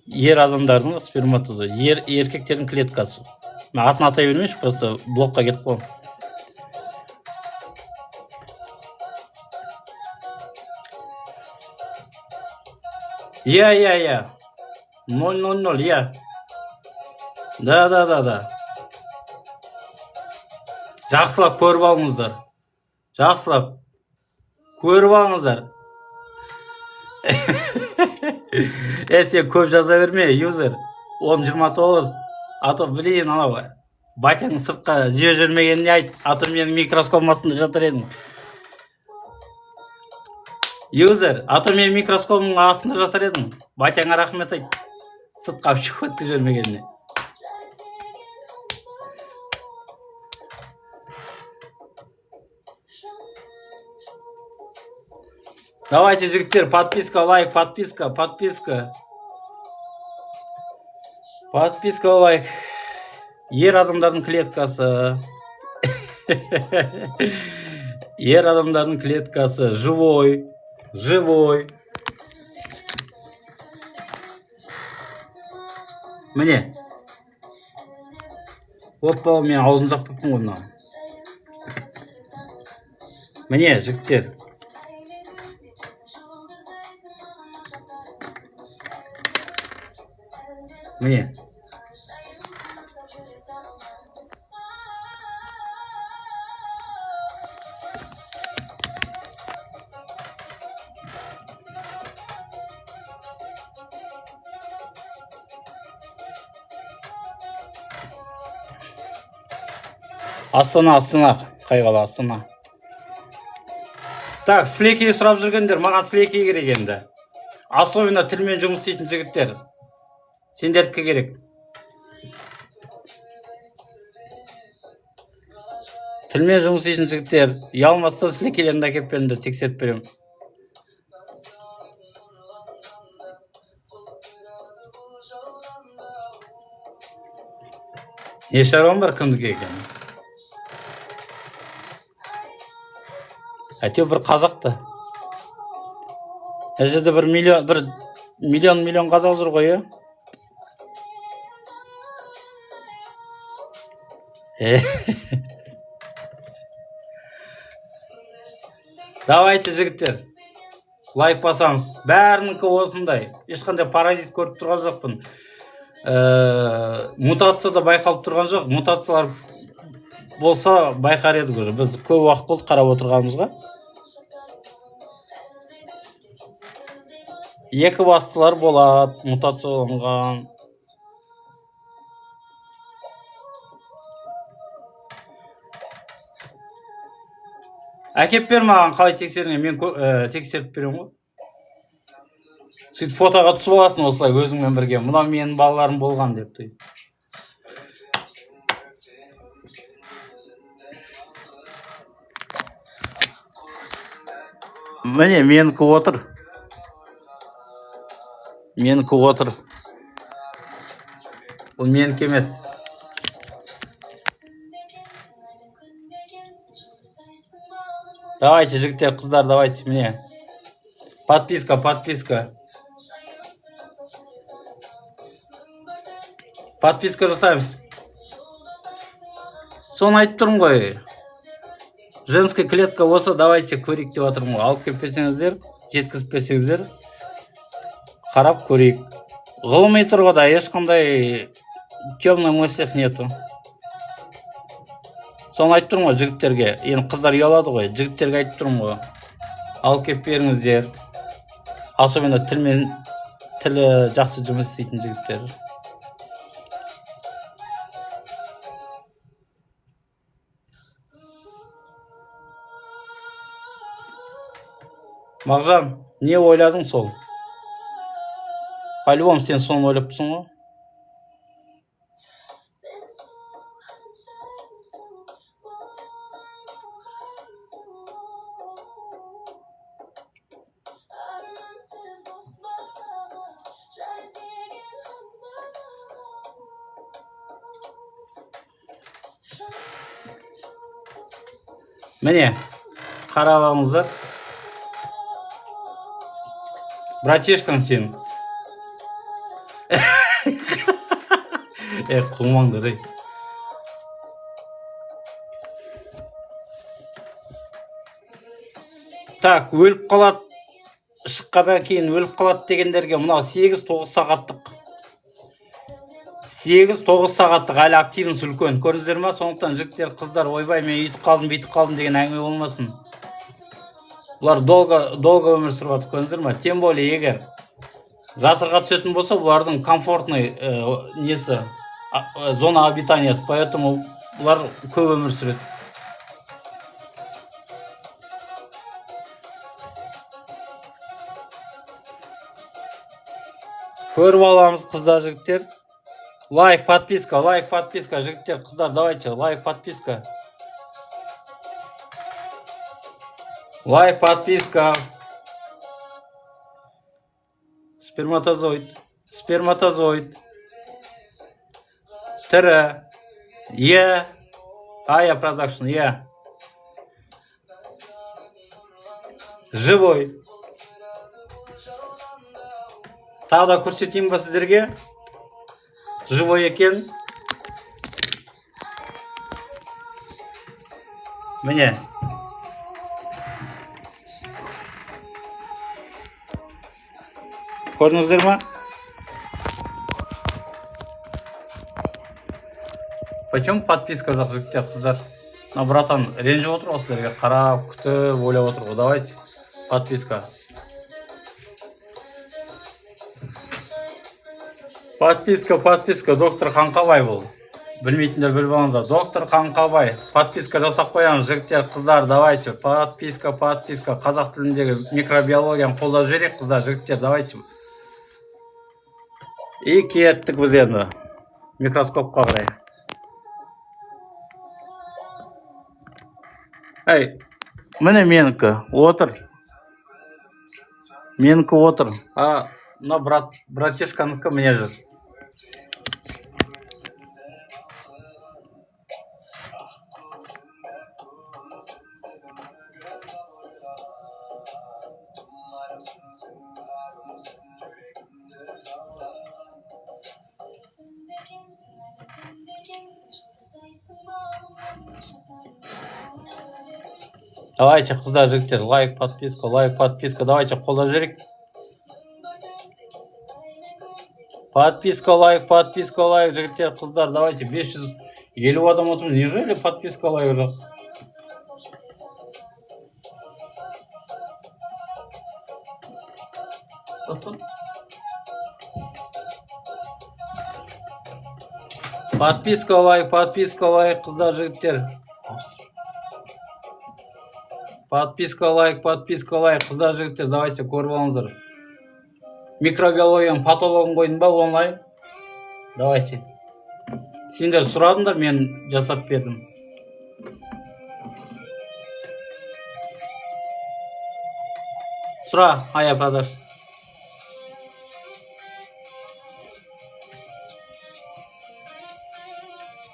Ер адамдардың сперматозоид. Еркектердің клеткасы. Мен атын атай бермейші, просто блокқа кетіп қойым. Я. 000, я. Да. Жақсылап көріп алыңыздар. Сен көп жаза берме, юзер. 10-29. А то, анау, батяның сыртқа жүйе жүрмегеніне айт. А то менің микроскоп астында жатыр едің. Юзер, а то мен микроскопның астында жатыр едім. Батяңа рахмет айт. Сыртқа шығып өткізіп жүрмегеніне. Давайте, жігіттер, подписка, лайк, подписка. Подписка, лайк. Ер адамдардың клеткасы. Ер адамдардың клеткасы. Живой. Міне. Опа, мен аузын жаппаппын ғой мынау. Міне, жігіттер. Міне. Астана, қай қала Астана. Так, сілекей сұрап жүргендер, маған сілекей керек енді. Особенно тілмен жұмыс істейтін жігіттер. Сендердікі керек. Тілмен жұмыс істейтін жігіттер, ұялмастан сілекейлерімді әкеп беріңдер, тексеріп беремін. Не шаруам бар, кімдікі екен? Әйтеу бір қазақты. Әр жерде бір миллион қазақ жүр ғой, Давайте, жігіттер, лайк басамыз. Бәрінікі осындай. Ешқандай паразит көріп тұрған жоқпын. Мутация да байқалып тұрған жоқ. Мутациялар болса байқар едік уже. Біз көп уақыт болды қарап отырғанымызға. Екі бастылар болады, мутацияланған. Әкеп бер маған, қалай тексеріңе, мен тексеріп берем ғой. Сөйтіп фотоға түсіп аласың осылай өзіңмен бірге. Мына менің балаларым болған деп. Міне, менікі отыр. Бұл менікі емес. Давайте, жігіттер, қыздар, давайте, міне. Подписка. Подписка жасаймыз. Соны айтып тұрмын ғой. Женская клетка болса, давайте көрейік деп отырмын ғой. Алып келіп берсеңіздер, жеткізіп берсеңіздер, қарап көрейік. Ғылыми тұрғыда ешқандай темный мыслях нету. Соны айтып тұрмын ғой жігіттерге. Енді қыздар ұялады ғой. Жігіттерге айтып тұрмын ғой. Алып келіп беріңіздер. Особенно тілі жақсы жұмыс істейтін жігіттер. Мағжан, не ойладың сол? По-любому сен соны ойлап тұрсың ғой. Міне, қарап алыңыздар. Братишкаң сен. Қумаңдар, ей. Так, өліп қалады. Шыққадан кейін өліп қалады дегендерге мынау 8-9 сағаттық. 8-9 сағаттық әлі активность үлкен. Көрдіңіздер ма? Сондықтан жігіттер, қыздар, ойбай, мен үйтіп қалдым деген әңгіме болмасын. Бұлар долго өмір сүріп жатыр, көрдіңіздер ма? Тем более, егер жасырға түсетін болса, бұлардың комфортный несі, зона обитаниясы, поэтому бұлар көп өмір сүреді. Көріп аламыз, қыздар, жігіттер. Лайк, подписка, жігіттер, қыздар, давайте, лайк, подписка. Лайк, подписка. Сперматозоид. Тірі. Ая продакшн, Живой. Тағы да көрсетейін ба сіздерге? Живой екен. Міне. Көрдіңіздер ма? Почему подписка жоқ, жігіттер, қыздар? Братан, ренжіп отыр ғой сіздерге, қарап, күтіп, ойлап отыр ғой. Давайте, подписка. Подписка, доктор Қаңқабай бұл. Білмейтіндер біліп алыңыздар. Доктор Қаңқабай. Подписка жасап қоямыз. Жігіттер, қыздар, давайте. Подписка. Қазақ тіліндегі микробиологияны қолдап жіберейік, қыздар, жігіттер, давайте. И кеттік біз енді микроскопқа қарай. Эй, міне менікі отыр. Менікі отыр. А мына братишканікі міне жүр. Давайте, қыздар, жігіттер, лайк, подписка, давайте қолдап жіберейік. Подписка, лайк, жігіттер, қыздар, давайте, 550 адам отырмыз, неужели подписка, лайк жоқ? Подписка, лайк, қыздар, жігіттер. Подписка, лайк, қыздар, жігіттер, давайте көріп алыңыздар. Микробиологияның патологын қойдым ба онлайн? Давайте. Сендер сұрадыңдар, мен жасап бердім. Сұра, ая продаж.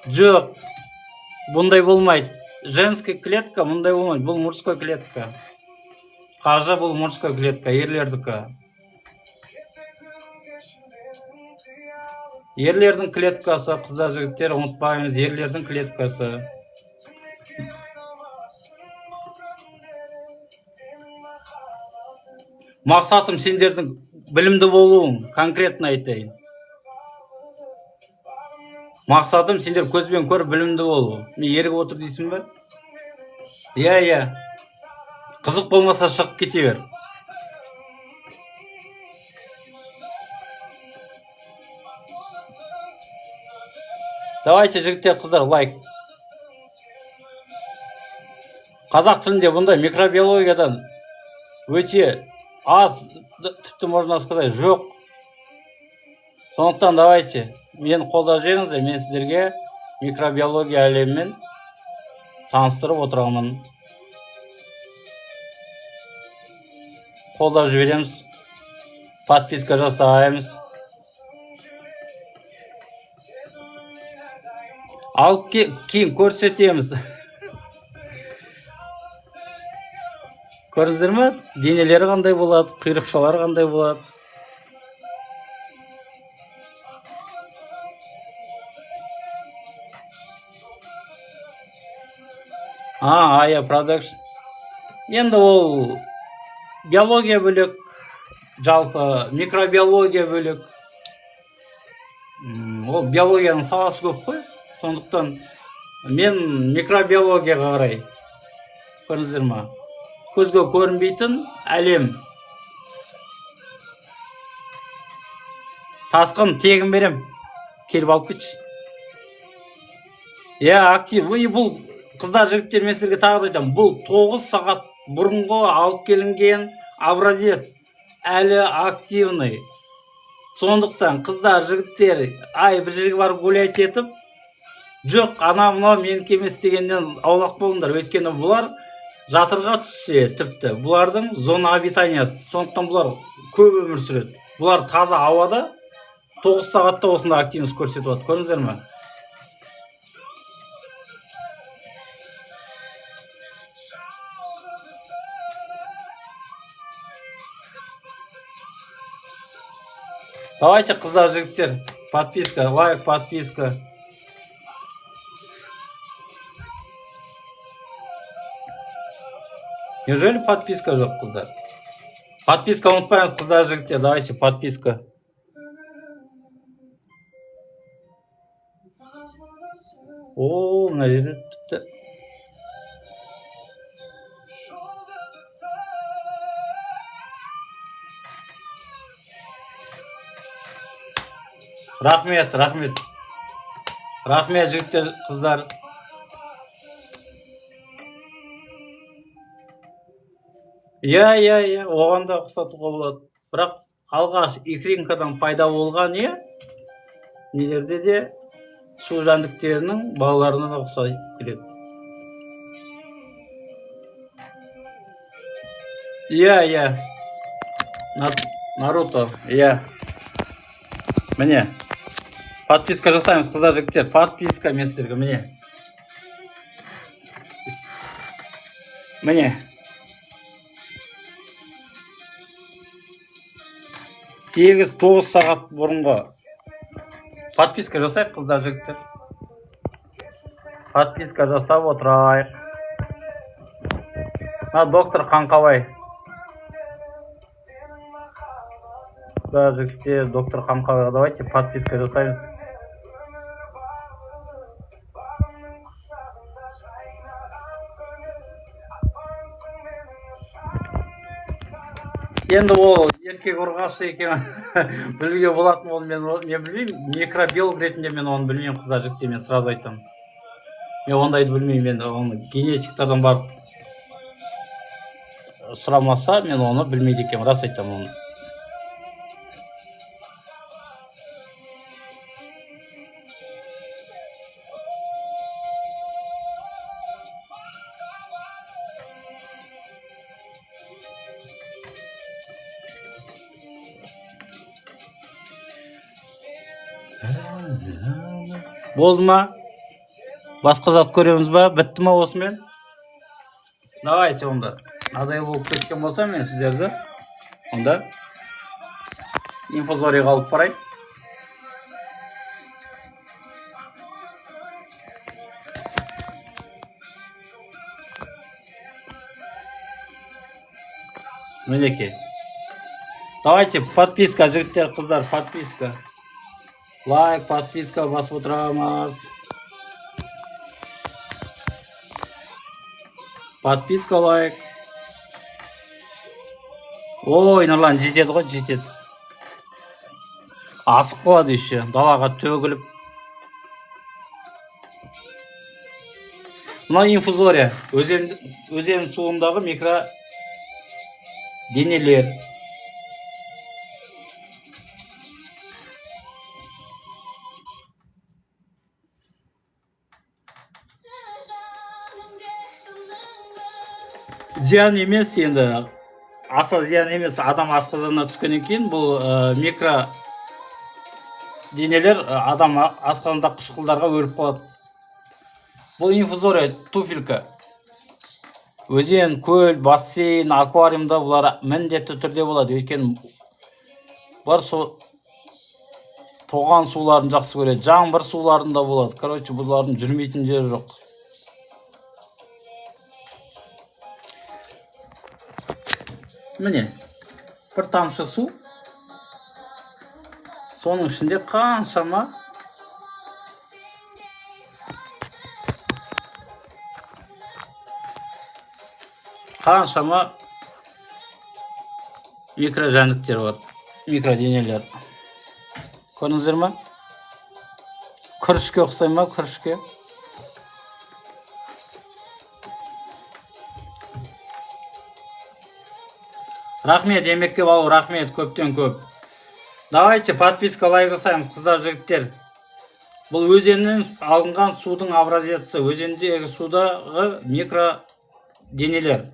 Жоқ, бұндай болмайды. Женский клетка мұндай болмайды. Бұл мужской клетка. Қажы бұл мужской клетка, ерлердікі. Ерлердің клеткасы, қыздар, жігіттер, ұмытпаймыз, ерлердің клеткасы. Мақсатым сендердің білімді болуың, конкретно айтайын. Мақсатым сендер көзбен көріп білімді болу. Мен еріп отыр дейсің бе? Иә. Қызық болмаса шығып кете бер. Давайте, жігіттер, қыздар, лайк. Қазақ тілінде бұндай микробиологиядан өте аз, тіпті можно сказать, жоқ. Сондықтан давайте, мен қолдап жіберіңіздер, мен сіздерге микробиология әлемімен таныстырып отырамын. Қолдап жібереміз, подписка жасаймыз. Алып кейін көрсетеміз. Көрдіңіздер ме? Денелері қандай болады, құйрықшалары қандай болады. Ая продакшн. Енді ол биология бөлек, жалпы микробиология бөлек. Ол биологияның саласы көп қой. Сондықтан мен микробиологияға қарай. Көрдіңіздер ме? Көзге көрінбейтін әлем. Тасқын тегін берем. Келіп алып кетші. Актив. Бұл қыздар, жігіттер, мен сіздерге тағы айтамын. Бұл 9 сағат бұрынғы алып келінген образец. Әлі активный. Сондықтан қыздар, жігіттер, бір жерге барып гулять етіп, жоқ, мынау менікі емес дегеннен аулақ болыңдар. Өйткені бұлар жатырға түссе, тіпті бұлардың зона обитаниясы. Сондықтан бұлар көп өмір сүреді. Бұлар таза ауада 9 сағатта осында активность көрсетіп отыр. Көрдіңіздер ме? Давайте, қыздар, жігіттер, подписка, лайк, подписка. Неужели подписка жоқ, қыздар? Подписка ұмытпаңыз, қыздар, жігіттер, давайте, подписка. Мына жерде тіпті. Рахмет. Рахмет жігіттер, қыздар. Иә, оған да ұқсатуға болады. Бірақ алғаш икринкадан пайда болған нелерде де су жәндіктерінің балаларына да ұқсай келеді. Иә. Наруто, иә. Міне. Подписка жасаймыз, қыздар жігіттер. Подписка мен сіздерге, міне. Міне. 8-9 сағат бұрынғы подписка жасайық, қыздар жігіттер. Подписка жасап отырайық. Доктор Қаңқабай. Қыздар жігіттер, доктор Қаңқабайға давайте подписка жасаймыз. Енді ол еркек ұрғашы екен білуге болатын, ол мен білмеймін. Микробиолог ретінде мен оны білмеймін, қыздар жігіттер, мен сразу айтам. Мен ондайды білмеймін, мен оны генетиктерден барып сұрамаса, мен оны білмейді екенмін, рас айтам оны. Болды ма? Басқа зат көреміз ба? Бітті ма осымен? Давайте онда. Адай болып кеткен болса, мен сіздерді онда инфозорияға алып барайын. Мінекей. Давайте подписка, жігіттер, қыздар, подписка. Лайк, подписка басып отырамыз. Подписка, лайк. Ой, Нұрлан, жетеді ғой, жетеді. Асық болады еще, далаға төгіліп. Мына инфузория, өзен суындағы микро денелер. Зиян емес, енді аса зиян емес, адам асқазанына түскеннен кейін бұл микро денелер адам асқазанында қышқылдарға өліп қалады. Бұл инфузория, туфелька. Өзен, көл, бассейн, аквариумда бұлар міндетті түрде болады. Өйткені бар тоған суларын жақсы көреді, жаңбыр суларында болады. Короче, бұлардың жүрмейтін жері жоқ. Міне, бір тамшы су, соның ішінде қаншама микрожәндіктер бар, микроденелер. Көрдіңіздер ма? Күрішке ұқсай ма, күрішке? Рахмет, емекке балу, рахмет, көптен көп. Давайте подписка, лайк жасаймыз, қыздар жігіттер. Бұл өзеннен алынған судың абразиясы, өзендегі судағы микроденелер.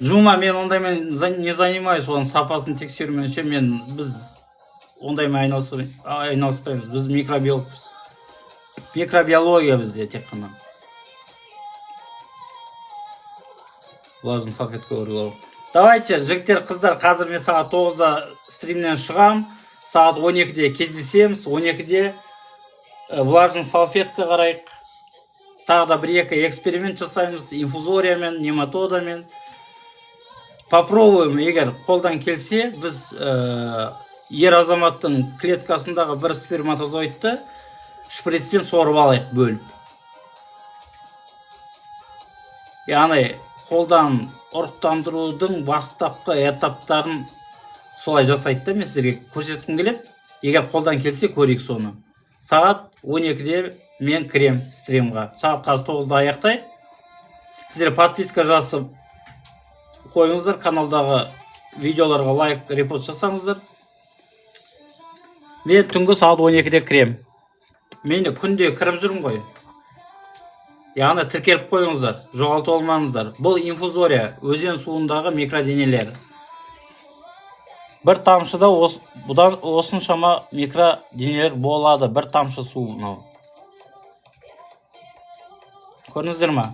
Жума, мен ондаймен не занимаюсь, оның сапасын тексеруменше, біз ондаймен айналыспаймыз. Біз микробиологпыз. Микробиология бізде тек қана. Влажный салфетка орылау. Давайте, жігіттер, қыздар, қазір мен сағат 9-да стримнен шығам, сағат 12-де кездесеміз, 12-де влажный салфетка қарайық. Тағы да бір-екі эксперимент жасаймыз, инфузориямен, нематодамен. Попробуем, егер қолдан келсе, біз ер азаматтың клеткасындағы бір сперматозоидты шприцпен сорып алайық, бөліп. Яғни қолдан ұрықтандырудың бастапқы этаптарын солай жасайды да, мен сіздерге көрсеткім келеді. Егер қолдан келсе көрейік соны. Сағат 12-де мен кірем стримға. Сағат қазір 9-да аяқтайық. Сіздер подписка жасып қойыңыздар, каналдағы видеоларға лайк, репост жасаңыздар. Мен түнгі сағат 12-де кірем. Мен күнде кіріп жүрмін ғой. Яғни тіркеліп қойыңыздар, жоғалтып алмаңыздар. Бұл инфузория, өзен суындағы микроденелер. Бір тамшыда бұдан осыншама микроденелер болады. Бір тамшы су. Көрдіңіздер ме?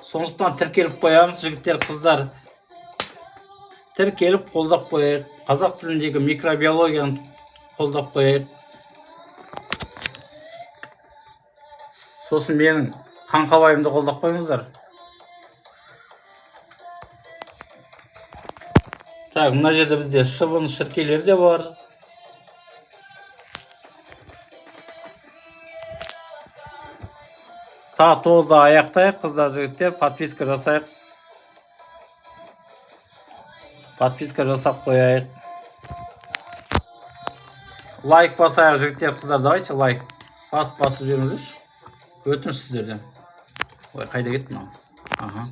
Сондықтан тіркеліп қоямыз, жігіттер, қыздар. Тіркеліп қолдап қояйық. Қазақ тіліндегі микробиологияны қолдап қояйық. Сосын менің қаңқабайымды қолдап қойыңыздар. Так, мына жерде бізде шыбын шіркейлер де бар. Сағат 9-да аяқтайық, қыздар, жігіттер, подписка жасайық. Подписка жасап қояйық. Лайк басайық, жігіттер, қыздар, давайте лайк. Басып жүріңіздерші. Өтініш сіздерден. Ой, қайда кетті мынау? Аха.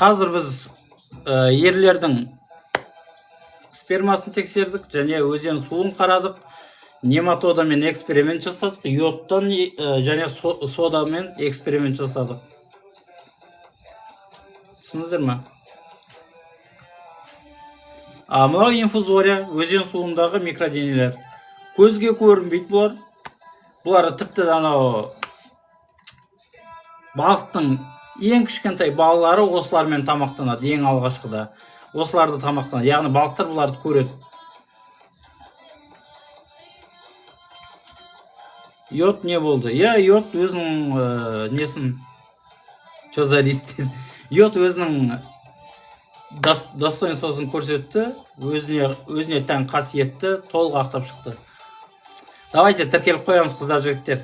Қазір біз ерлердің спермасын тексердік, және өзен суын қарадық. Нематодамен эксперимент жасадық, йодтан және содамен эксперимент жасадық. Түсіндіңіздер ме? Мынау инфузория, өзен суындағы микроденелер. Көзге көрінбейді бұлар. Бұлар тіпті анау балықтың ең кішкентай балалары осылармен тамақтанады, ең алғашқыда. Осыларды тамақтанады. Яғни балықтар бұларды көреді. Йод не болды? Йод өзінің несін Йод өзінің достоинствосын көрсетті, өзіне тән қасиетті толық ақтап шықты. Давайте тіркеліп қоямыз, қыздар, жігіттер.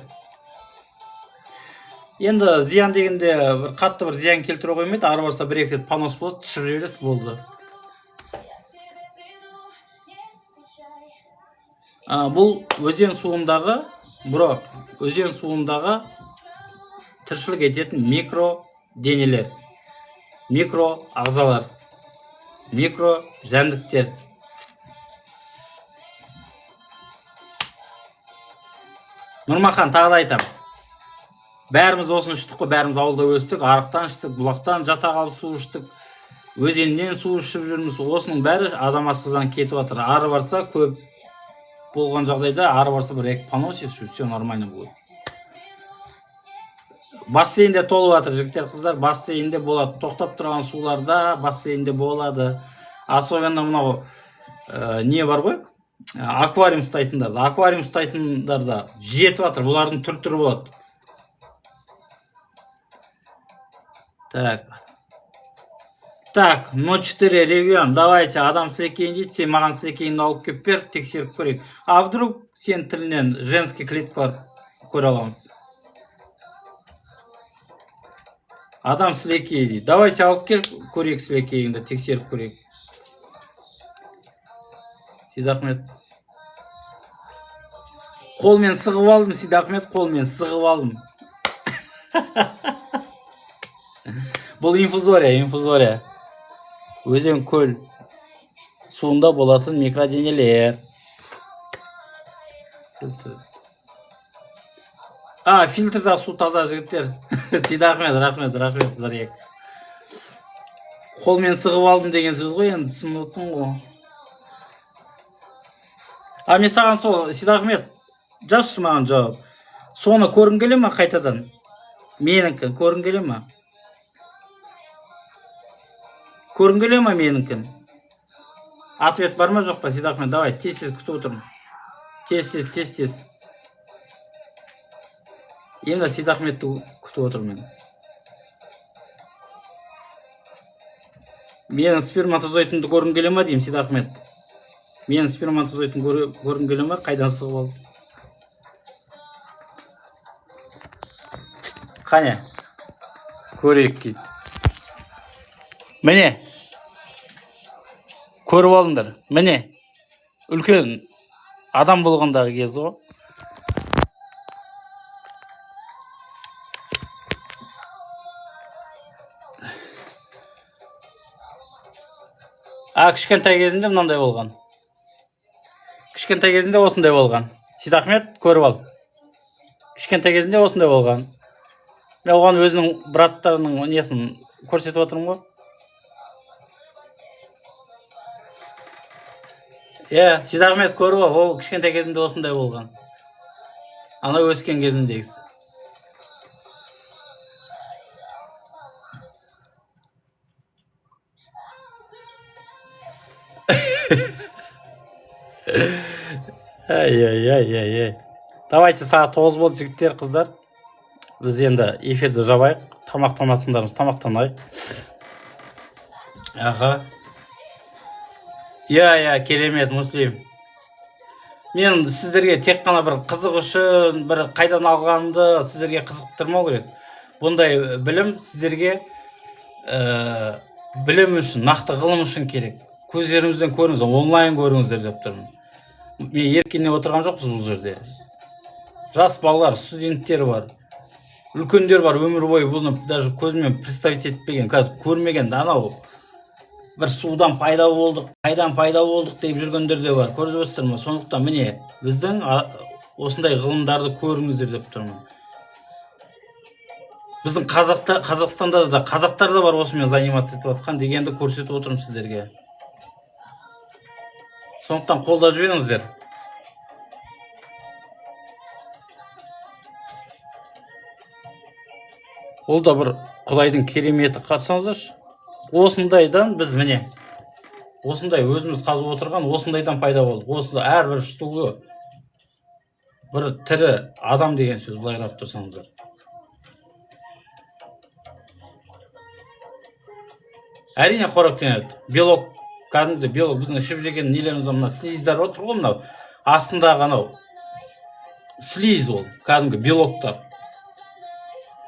Енді зиян дегенде қатты бір зиян келтіре қоймайды, ары барса бір-екі рет понос болды, түсіп жібересіз, болды. Бұл өзен суындағы тіршілік ететін микроденелер, микро ағзалар, микро жәндіктер. Нұрмахан, тағы да айтам. Бәріміз осыны іштік қой, бәріміз ауылда өстік, арықтан іштік, бұлақтан жата қалып су іштік, өзеннен су ішіп жүрміз. Осының бәрі адам асқазан кетіп жатыр. Ары барса көп болған жағдайда, ары барса бір-екі понос ішіп, все нормально будет. Бассейнде толып жатыр, жігіттер, қыздар, бассейнде болады. Тоқтап тұрған суларда бассейнде болады. Особенно мынау не бар ғой? Аквариум ұстайтындарда. Аквариум ұстайтындарда жетіп жатыр. Бұлардың түр-түрі болады. Так, 04 регион. Давайте, адам сілекейін дейді, сен маған сілекейін алып кеп бер, тексеріп көрейік. А вдруг сен тілінен женский клеткалар көре аламыз? Адам сілекей дейді. Давайте алып кел, көрейік сілекейіңді, тексеріп көрейік. Сейдахмет. Қолмен сығып алдым, Сейдахмет, қолмен сығып алдым. Бұл инфузория. Өзен көл суында болатын микроденелер. Фильтрдағы су таза, жігіттер. Сейдахмет, рахмет, зарек. Қолмен сығып алдым деген сөз ғой, енді түсініп отырсың ғой. Мен саған сол, Сейдахмет, жазшы маған жауап. Соны көргің келе ма қайтадан? Меніңкі көргің келе ма? Көргің келе ма меніңкі? Ответ бар ма жоқ па, Сейдахмет? Давай, тез-тез күтіп отырмын. Тез. Енді Сейдахметті күтіп отырмын мен. Менің сперматозоидымды көргің келе ма деймін, Сейдахмет? Менің сперматозоидымды көргің келе ма? Қайдан сығып алды? Қане, көрейік дейді. Міне, көріп алыңдар. Міне, үлкен адам болғандағы кез ғой. Кішкентай кезінде мынандай болған. Кішкентай кезінде осындай болған. Сейдахмет, көріп ал. Кішкентай кезінде осындай болған. Мен оған өзінің браттарының несін көрсетіп отырмын ғой. Сейдахмет, көріп ал, ол кішкентай кезінде осындай болған. Ана өскен кезіндегісі. Ай. Давайте сағат 9 болды жігіттер, қыздар. Біз енді эфирді жабайық. Тамақтанатындарымыз тамақтанайық. Керемет, Муслим. Мен сіздерге тек қана бір қызық үшін, бір қайдан алғанымды сіздерге қызықтырмау керек. Бұндай білім сіздерге білім үшін, нақты ғылым үшін керек. Көздеріңізден көріңіз, онлайн көріңіздер деп тұрмын. Мен еркіне отырған жоқпыз бұл жерде. Жас балалар, студенттер бар. Үлкендер бар, өмір бойы бұны даже көзімен представить етпеген, қазір көрмеген, анау бір судан пайда болдық, қайдан пайда болдық деп жүргендер де бар. Көріп отырсыздар ма? Сондықтан міне біздің осындай ғылымдарды көріңіздер деп тұрмын. Біздің Қазақстанда да қазақтар да бар осымен заниматься етіп жатқан дегенді көрсетіп отырмын сіздерге. Сондықтан қолдап жіберіңіздер. Ол да бір Құдайдың кереметі, қарсаңыздаршы. Осындайдан біз міне, осындай өзіміз қазып отырған осындайдан пайда болдық. Осы әрбір штугы бір тірі адам деген сөз, былай қарап тұрсаңыздар. Әрине қоректенеді. Белок, кәдімгі белок, біздің ішіп жеген нелерімізде мына слиздар отыр ғой, мынау астындағы анау слиз, ол кәдімгі белоктар.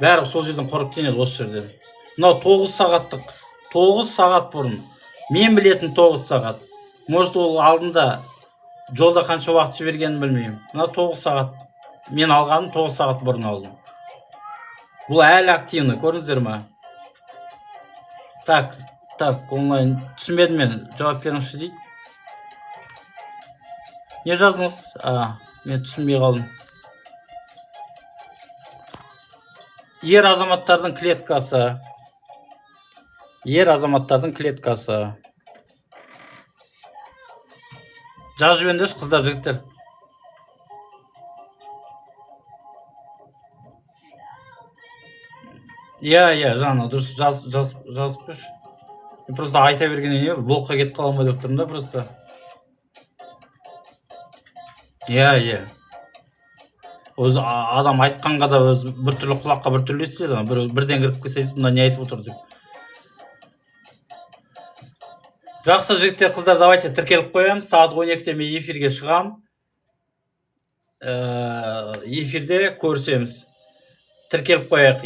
Бәрі сол жерден қоректенеді, осы жерден. Мынау 9 сағаттық, 9 сағат бұрын. Мен білетін 9 сағат. Может, ол алдында жолда қанша уақыт жібергенін білмеймін. Мынау 9 сағат. Мен алғаным 9 сағат бұрын алдым. Бұл әлі активны, көрдіңіздер ме? Так, онлайн түсінбедім мен, жауап беріңізші дейді. Не жаздыңыз? Мен түсінбей қалдым. Ер азаматтардың клеткасы. Ер азаматтардың клеткасы. Жазып жіберіңдерші, қыздар, жігіттер. Жаңа дұрыс жазып қойшы. Просто айта бергеннен не, блокқа кетіп қаламын деп тұрмын да, просто. Өзі адам айтқанға да өзі бір түрлі құлаққа бір түрлі естіледі, бірден кіріп келсе, мына не айтып отыр деп. Жақсы жігіттер, қыздар, давайте тіркеліп қоямыз. Сағат 12-де мен эфирге шығам. Эфирде көрсеміз. Тіркеліп қояйық.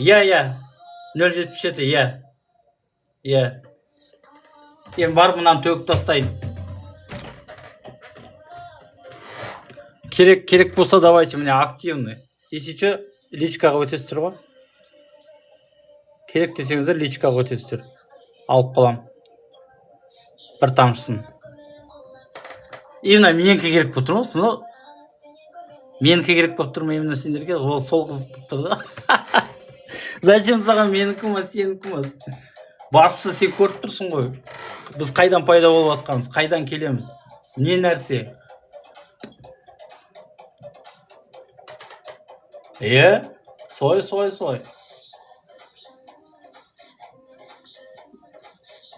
077, Мен бар мұнан төгіп тастайын. Керек болса, давайте, міне активный. Если что, личкаға өтесіздер ғой. Керек десеңіздер, личкаға өтесіздер. Алып қалам. Бір тамшысын. Именно менікі керек болып тұр ма? Менікі керек болып тұр ма именно сендерге? Ол сол қызық болып тұр да. Зачем саған менікі ма, сенікі ма? Бастысы сен көріп тұрсың ғой. Біз қайдан пайда болып жатқанымыз, қайдан келеміз? Не нәрсе? Сой.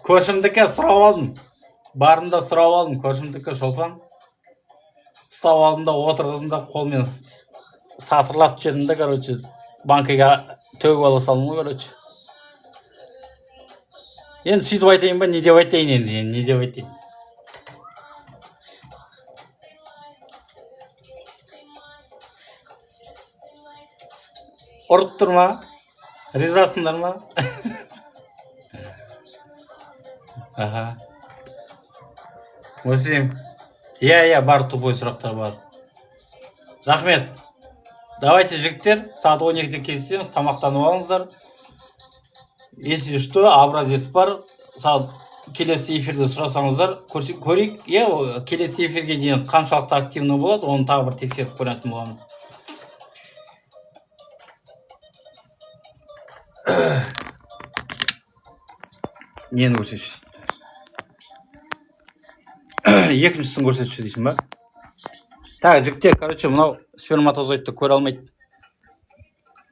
Көршімдікі сұрап алдым. Барында сұрап алдым, көршімдікі шолпан. Ұстап алдым да, отырғызым да, қолмен сатырлап жерім да, короче, банкіге төгіп ала салдым ғой, короче. Енді сөйтіп айтайын ба, не деп айтайын енді, не деп айтайын. Ұрып тұр ма? Ризасыңдар ма? Аха. Осым. Иә, бар тупой сұрақтар бар. Рахмет. Давайте, жігіттер, сағат 12-де кездесеміз, тамақтанып алыңыздар. Если что, образец бар. Сағат келесі эфирде сұрасаңыздар, көрейік. Иә, келесі эфирге дейін қаншалықты активны болады, оны тағы бір тексеріп көретін боламыз. Нені көрсетші? Екіншісін көрсетші дейсің ба? Так, жігіттер, короче, мынау сперматозоидты көре алмайды.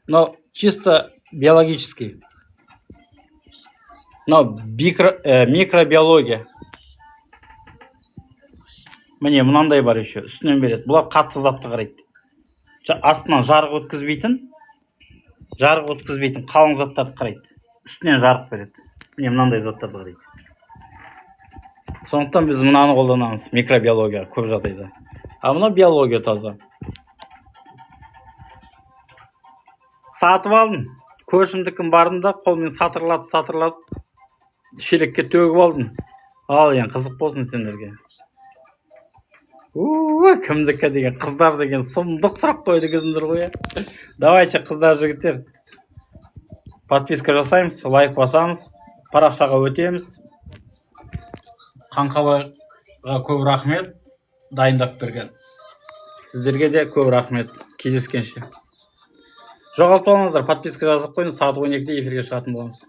Но чисто биологический. Но микробиология. Міне, мынандай бар еще, үстінен береді. Бұлар қатты затты қарайды. Астынан жарық өткізбейтін қалың заттарды қарайды. Үстінен жарық береді. Міне, мынандай заттарды қарайды. Сондықтан біз мынаны қолданамыз, микробиология көп жағдайда. А мына биология таза. Сатып алдым. Көршімдікін барында қолмен сатырлап, шелекке төгіп алдым. Ал, ең қызық болсын сендерге. Кімдікі деген, қыздар деген сұмдық сұрақ қойды кезіндер ғой. Давайте, қыздар, жігіттер. Подписка жасаймыз, лайк басамыз, парақшаға өтеміз. Қаңқабайға көп рахмет, дайындап берген. Сіздерге де көп рахмет, кездескенше. Жоғалтып алыңыздар, подписка жазып қойыңыз, сағат 12-де эфирге шығатын боламыз.